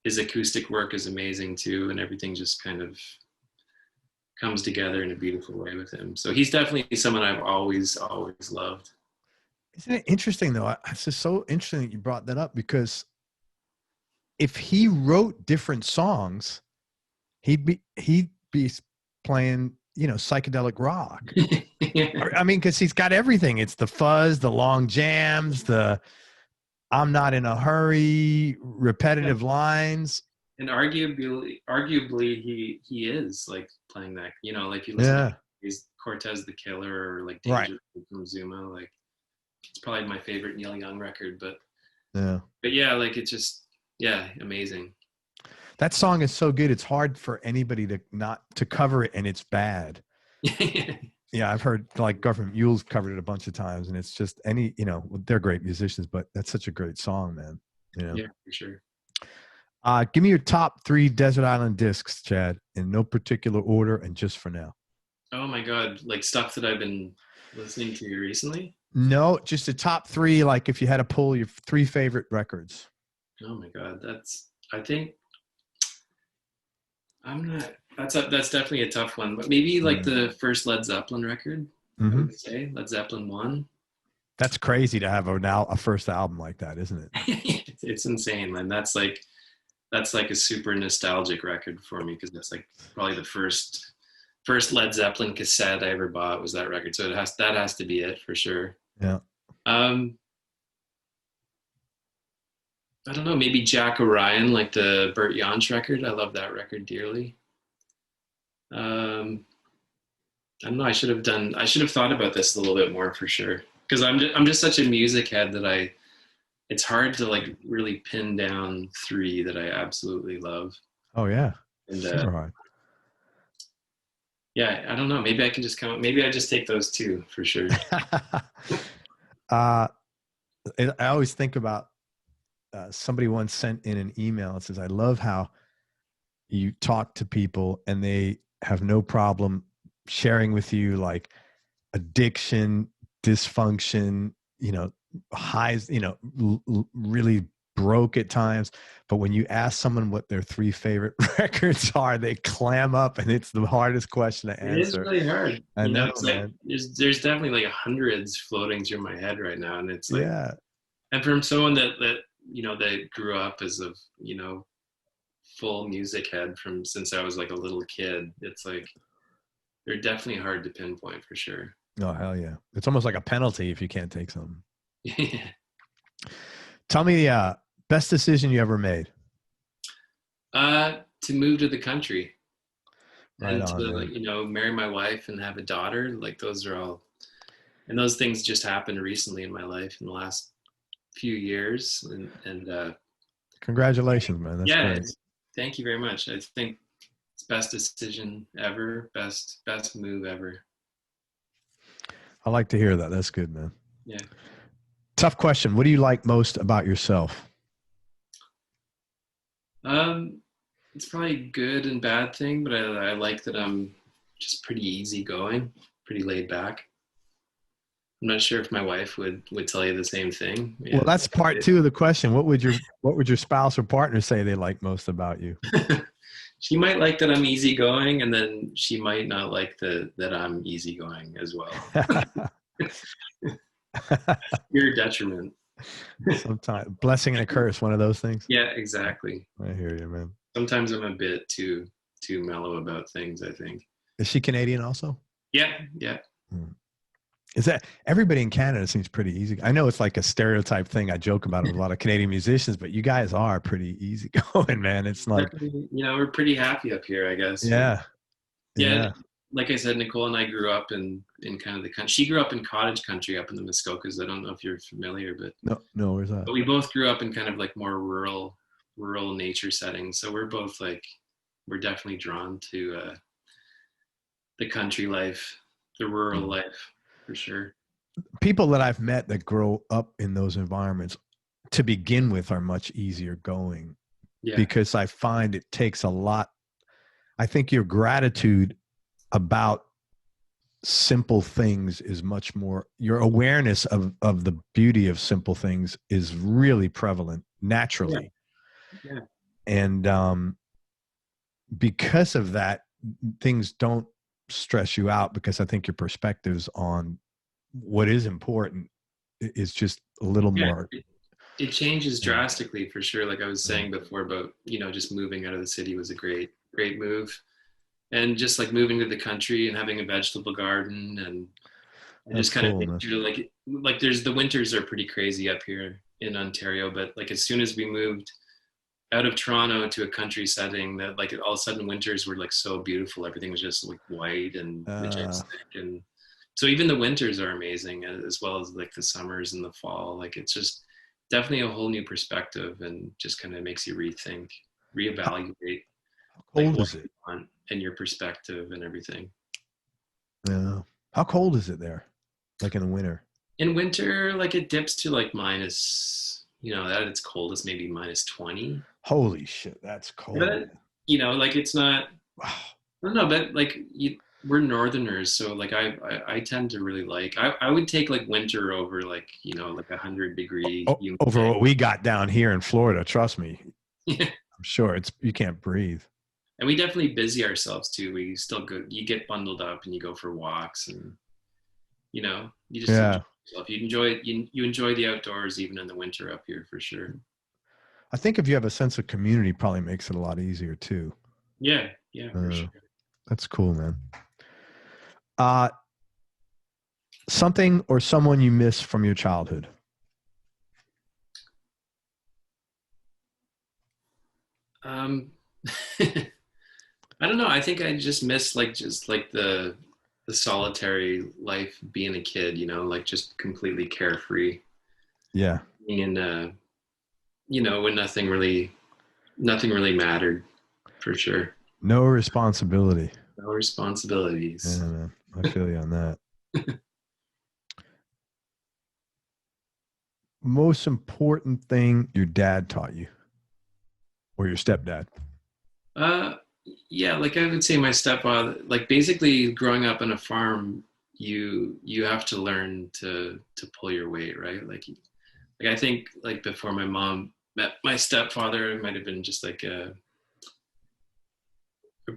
his acoustic work is amazing too, and everything just kind of comes together in a beautiful way with him. So he's definitely someone I've always loved. Isn't it interesting though? It's just so interesting that you brought that up, because if he wrote different songs, he'd be playing, psychedelic rock. Yeah. I mean, because he's got everything. It's the fuzz, the long jams, the I'm not in a hurry, repetitive lines. And arguably he is like playing that, like you listen to he's Cortez the Killer or like Danger from Zuma, like it's probably my favorite Neil Young record, but yeah, like it's just amazing. That song is so good. It's hard for anybody to cover it, and it's bad. Yeah, I've heard like Government Mules covered it a bunch of times, and it's just they're great musicians, but that's such a great song, man. Yeah, for sure. Give me your top 3 Desert Island discs, Chad, in no particular order and just for now. Oh my God, like stuff that I've been listening to recently? No, just the top 3. Like if you had to pull your 3 favorite records. Oh my God, that's definitely a tough one, but maybe like the first Led Zeppelin record. I would say Led Zeppelin 1. That's crazy to have a first album like that, isn't it? It's insane, man. That's like a super nostalgic record for me, because that's like probably the first first Led Zeppelin cassette I ever bought was that record. So that has to be it for sure. Yeah. I don't know, maybe Jack Orion, like the Burt Jansch record. I love that record dearly. I don't know. I should have thought about this a little bit more for sure. Because I'm just such a music head that it's hard to like really pin down three that I absolutely love. Oh yeah. And super hard. Yeah, I don't know. Maybe I can just maybe I just take those two for sure. I always think about somebody once sent in an email. It says, I love how you talk to people and they have no problem sharing with you like addiction, dysfunction, highs, really broke at times. But when you ask someone what their 3 favorite records are, they clam up, and it's the hardest question to answer. It is really hard. I know, it's man. Like there's definitely like hundreds floating through my head right now, and it's like, yeah. And from someone that grew up as a full music head since I was like a little kid, it's like they're definitely hard to pinpoint for sure. Oh hell yeah! It's almost like a penalty if you can't take something. Yeah. Tell me the best decision you ever made. To move to the country. Right and on, to marry my wife and have a daughter. Like those are all, and those things just happened recently in my life in the last few years. And congratulations, man. That's great. Thank you very much. I think it's best decision ever, best move ever. I like to hear that. That's good, man. Yeah. Tough question. What do you like most about yourself? It's probably a good and bad thing, but I like that I'm just pretty easygoing, pretty laid back. I'm not sure if my wife would tell you the same thing. Yeah. Well, that's part 2 of the question. What would your spouse or partner say they like most about you? She might like that I'm easygoing, and then she might not like that I'm easygoing as well. Your detriment. Sometimes blessing and a curse, one of those things. Yeah, exactly. I hear you, man. Sometimes I'm a bit too mellow about things, I think. Is she Canadian also? Yeah. Is that everybody in Canada seems pretty easy? I know it's like a stereotype thing. I joke about it with a lot of Canadian musicians, but you guys are pretty easy going, man. It's like, we're pretty happy up here, I guess. Yeah. Like I said, Nicole and I grew up in kind of the country. She grew up in cottage country up in the Muskokas. I don't know if you're familiar, but no, where's that? But we both grew up in kind of like more rural nature settings. So we're both like, we're definitely drawn to the country life, the rural life, for sure. People that I've met that grow up in those environments to begin with are much easier going, because I find it takes a lot. I think your gratitude about simple things is much more, your awareness of the beauty of simple things is really prevalent naturally. Yeah. And because of that, things don't stress you out, because I think your perspectives on what is important is just a little more. It changes drastically for sure. Like I was saying before about, just moving out of the city was a great move. And just like moving to the country and having a vegetable garden and just kind of like there's the winters are pretty crazy up here in Ontario, but like as soon as we moved out of Toronto to a country setting, that like all of a sudden winters were like so beautiful. Everything was just like white and majestic, and so even the winters are amazing, as well as like the summers and the fall. Like it's just definitely a whole new perspective, and just kind of makes you rethink, reevaluate. How cold is it? And your perspective and everything. Yeah. How cold is it there? Like in the winter? In winter, like it dips to like minus, at its coldest, maybe minus 20. Holy shit, that's cold. But, like it's not, wow. I don't know, but like we're Northerners, so like I tend to really like, I would take like winter over like, like 100-degree. Over what we got down here in Florida, trust me. Yeah. I'm sure you can't breathe. And we definitely busy ourselves too. We still you get bundled up and you go for walks, and you just enjoy yourself. You enjoy the outdoors even in the winter up here for sure. I think if you have a sense of community, probably makes it a lot easier too. Yeah, for sure. That's cool, man. Uh, something or someone you miss from your childhood. Um, I don't know. I think I just miss just like the solitary life being a kid, like just completely carefree. Yeah. Being in when nothing really mattered, for sure. No responsibility. No Yeah, responsibilities. man. I feel you on that. Most important thing your dad taught you or your stepdad. Uh, yeah, like I would say my stepfather, like basically growing up on a farm, you have to learn to pull your weight, right? Like I think like before my mom met my stepfather, it might have been just like a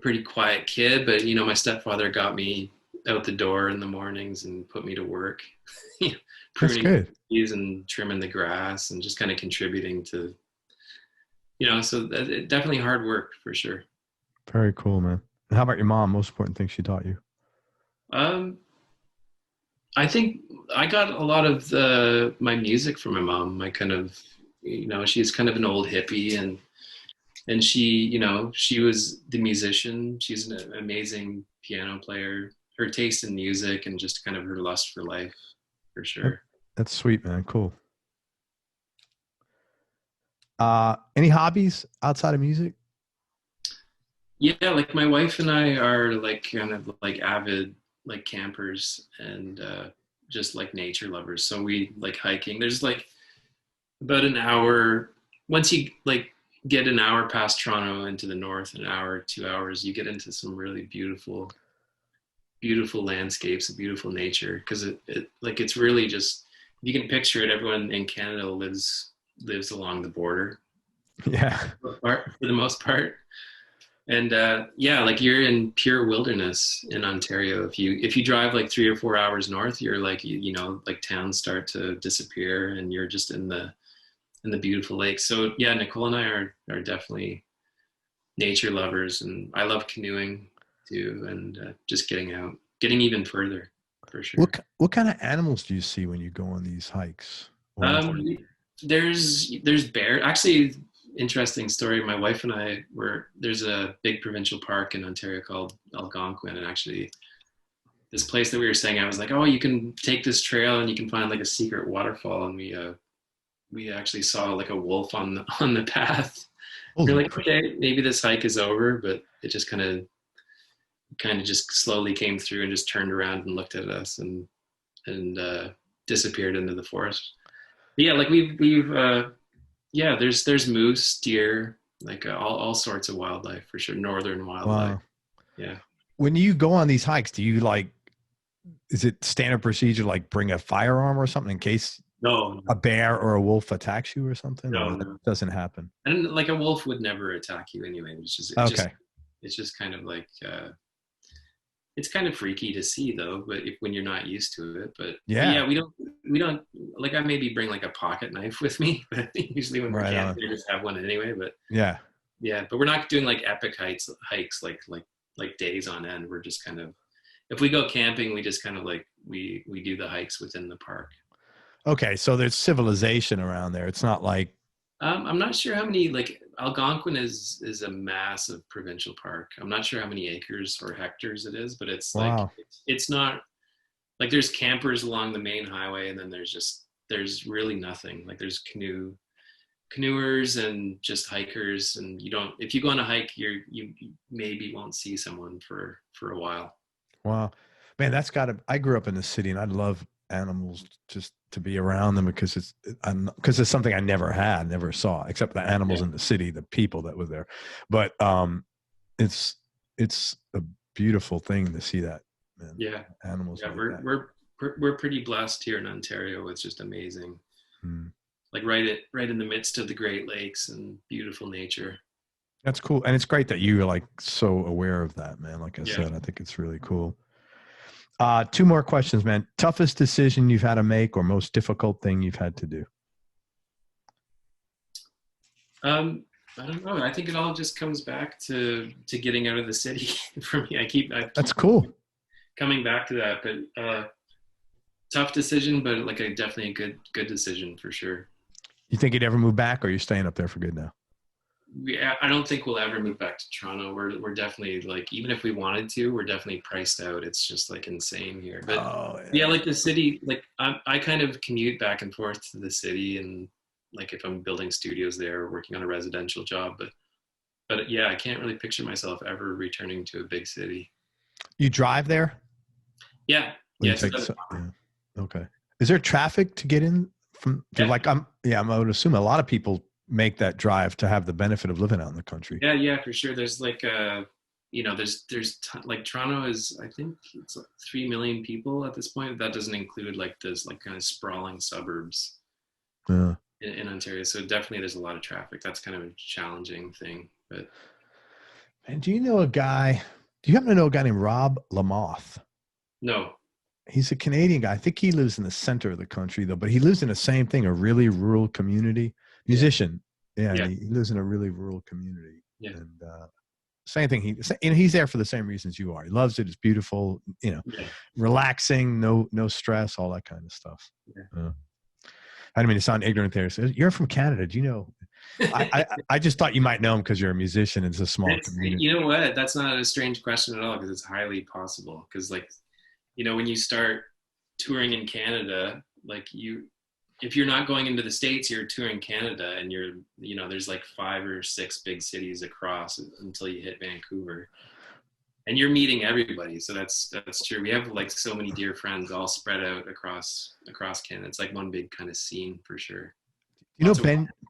pretty quiet kid, but my stepfather got me out the door in the mornings and put me to work, you know, That's pruning good. trees and trimming the grass and just kind of contributing to, so definitely hard work for sure. Very cool, man. And how about your mom? Most important thing she taught you? Um, I think I got a lot of my music from my mom. My kind of, she's kind of an old hippie, and she was the musician. She's an amazing piano player. Her taste in music and just kind of her lust for life, for That, sure. that's sweet, man. Cool. Any hobbies outside of music? Yeah, like my wife and I are like kind of like avid like campers and just like nature lovers. So we like hiking. There's like about an hour once you like get an hour past Toronto into the north, an hour, 2 hours, you get into some really beautiful landscapes and beautiful nature because it like it's really just you can picture it. Everyone in Canada lives along the border Yeah. for the most part. And yeah, like you're in pure wilderness in Ontario. If you drive like 3 or 4 hours north, you're like like towns start to disappear, and you're just in the beautiful lakes. So yeah, Nicole and I are definitely nature lovers, and I love canoeing too, and just getting out, getting even further, for sure. What kind of animals do you see when you go on these hikes? Or I'm sorry. Um, there's bear. Actually, interesting story. My wife and I there's a big provincial park in Ontario called Algonquin, and actually this place that we were staying at was like, oh, you can take this trail and you can find like a secret waterfall, and we actually saw like a wolf on the path. We're Holy like, crap. okay, maybe this hike is over, but it just kind of just slowly came through and just turned around and looked at us and disappeared into the forest. But yeah, like we've yeah, there's moose, deer, like all sorts of wildlife for sure, northern wildlife. Wow. Yeah. When you go on these hikes, do you like, is it standard procedure, like bring a firearm or something in case No, a bear or a wolf attacks you or something, no, or that no. doesn't happen? And like a wolf would never attack you anyway. Okay. It's just kind of like it's kind of freaky to see though, but when you're not used to it, but Yeah. yeah, we don't like I maybe bring like a pocket knife with me, but usually when we're Right on. camping, I just have one anyway. But Yeah. yeah, but we're not doing like epic hikes like days on end. We're just kind of if we go camping, we just kind of like we do the hikes within the park. Okay. So there's civilization around there. It's not like, I'm not sure how many like Algonquin is a massive provincial park. I'm not sure how many acres or hectares it is, but it's like wow. it's not like there's campers along the main highway, and then there's really nothing. Like there's canoers and just hikers, and you don't if you go on a hike, you maybe won't see someone for a while. Wow. Man, that's got to, I grew up in the city and I love animals just to be around them because because it's something I never had, never saw, except the animals Yeah, in the city, the people that were there. But it's it's a beautiful thing to see that, man. yeah, Animals yeah. like We're that. we're we're pretty blessed here in Ontario. It's just amazing. Hmm. Like right in the midst of the Great Lakes and beautiful nature. That's cool. And it's great that you're like so aware of that, man. Like I Yeah. said, I think it's really cool. Two more questions, man. Toughest decision you've had to make or most difficult thing you've had to do? Um, I don't know. I think it all just comes back to getting out of the city for me. I keep That's cool. coming back to that, but tough decision, but like definitely a good decision for sure. You think you'd ever move back, or are you staying up there for good now? I don't think we'll ever move back to Toronto. We're definitely like, even if we wanted to, we're definitely priced out. It's just like insane here. But yeah, like the city, like I kind of commute back and forth to the city, and like if I'm building studios there, or working on a residential job, but yeah, I can't really picture myself ever returning to a big city. You drive there? Yeah. Yeah. Okay. Is there traffic to get in from? Like I would assume a lot of people make that drive to have the benefit of living out in the country. Yeah, for sure. There's like like Toronto is, I think it's like 3 million people at this point. That doesn't include like those like kind of sprawling suburbs in Ontario. So definitely there's a lot of traffic. That's kind of a challenging thing. But and do you happen to know a guy named Rob Lamoth? No. He's a Canadian guy. I think he lives in the center of the country though, but he lives in the same thing, a really rural community. Musician. Yeah. He lives in a really rural community. Yeah. And same thing. He's there for the same reasons you are. He loves it. It's beautiful, relaxing, no stress, all that kind of stuff. Yeah. I didn't mean to sound ignorant there. So you're from Canada. Do you know? I just thought you might know him because you're a musician. And it's a small community. You know what? That's not a strange question at all, because it's highly possible. Because like, when you start touring in Canada, like if you're not going into the States, you're touring Canada, and there's like 5 or 6 big cities across until you hit Vancouver, and you're meeting everybody. So that's true. We have like so many dear friends all spread out across Canada. It's like one big kind of scene for sure. You know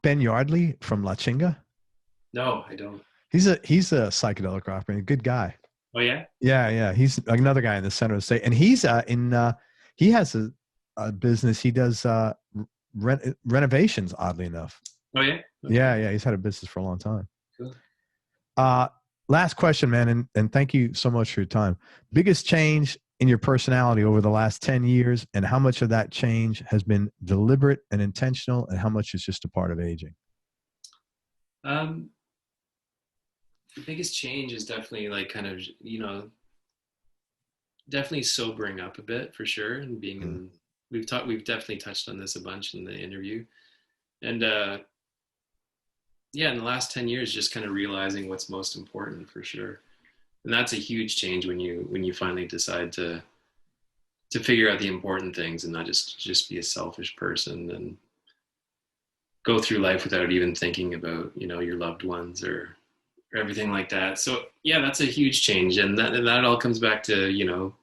Ben Yardley from La Chinga? No, I don't. He's a psychedelic rock band, good guy. Oh yeah? Yeah. He's another guy in the center of the state, and he's he has a business. He does renovations, oddly enough. Oh yeah? Okay. Yeah. He's had a business for a long time. Cool. Last question, man, and thank you so much for your time. Biggest change in your personality over the last 10 years, and how much of that change has been deliberate and intentional, and how much is just a part of aging? The biggest change is definitely like kind of, definitely sobering up a bit for sure, and being we've definitely touched on this a bunch in the interview, and in the last 10 years, just kind of realizing what's most important for sure. And that's a huge change when you finally decide to figure out the important things, and not just be a selfish person and go through life without even thinking about, your loved ones or everything like that. So yeah, that's a huge change. And that all comes back to,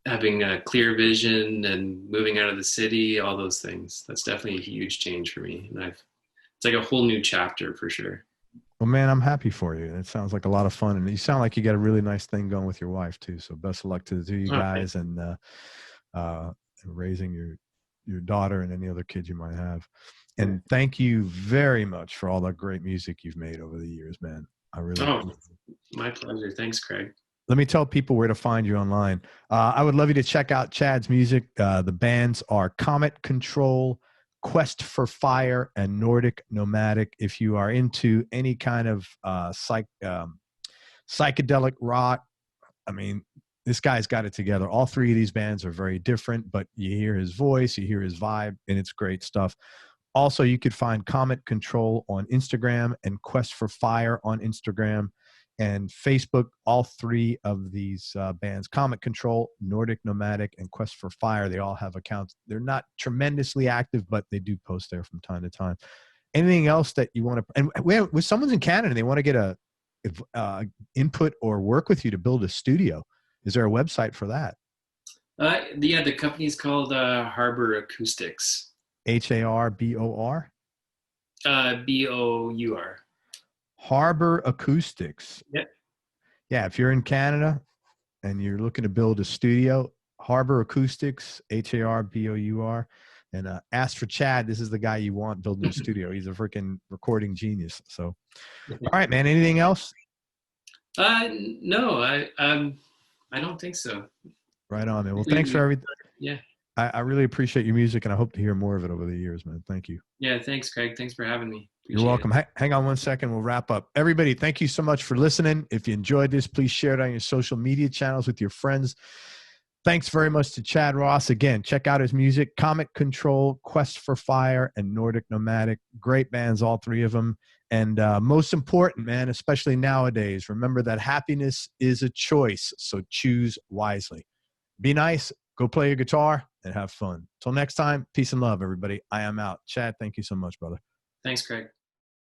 having a clear vision and moving out of the city, all those things. That's definitely a huge change for me. And it's like a whole new chapter for sure. Well, man, I'm happy for you. It sounds like a lot of fun, and you sound like you got a really nice thing going with your wife too. So best of luck to you guys, and raising your daughter and any other kids you might have. And thank you very much for all the great music you've made over the years, man. I really. My pleasure. Thanks, Craig. Let me tell people where to find you online. I would love you to check out Chad's music. The bands are Comet Control, Quest for Fire, and Nordic Nomadic. If you are into any kind of psychedelic rock, I mean, this guy's got it together. All 3 of these bands are very different, but you hear his voice, you hear his vibe, and it's great stuff. Also, you could find Comet Control on Instagram and Quest for Fire on Instagram and Facebook. All 3 of these bands, Comet Control, Nordic Nomadic, and Quest for Fire, they all have accounts. They're not tremendously active, but they do post there from time to time. Anything else that you want to, and with someone's in Canada and they want to get a input or work with you to build a studio, is there a website for that? The company's called Harbor Acoustics. HARBOR? BOUR. Harbor Acoustics. Yep. Yeah, if you're in Canada and you're looking to build a studio, Harbor Acoustics, HARBOUR, and ask for Chad. This is the guy you want building a studio. He's a freaking recording genius. So, all right, man. Anything else? No, I don't think so. Right on, man. Well, thanks for everything. Yeah. I really appreciate your music, and I hope to hear more of it over the years, man. Thank you. Yeah, thanks, Craig. Thanks for having me. You're welcome. Hang on one second. We'll wrap up. Everybody, thank you so much for listening. If you enjoyed this, please share it on your social media channels with your friends. Thanks very much to Chad Ross. Again, check out his music, Comet Control, Quest for Fire, and Nordic Nomadic. Great bands, all three of them. And most important, man, especially nowadays, remember that happiness is a choice, so choose wisely. Be nice, go play your guitar, and have fun. Till next time, peace and love, everybody. I am out. Chad, thank you so much, brother. Thanks, Craig.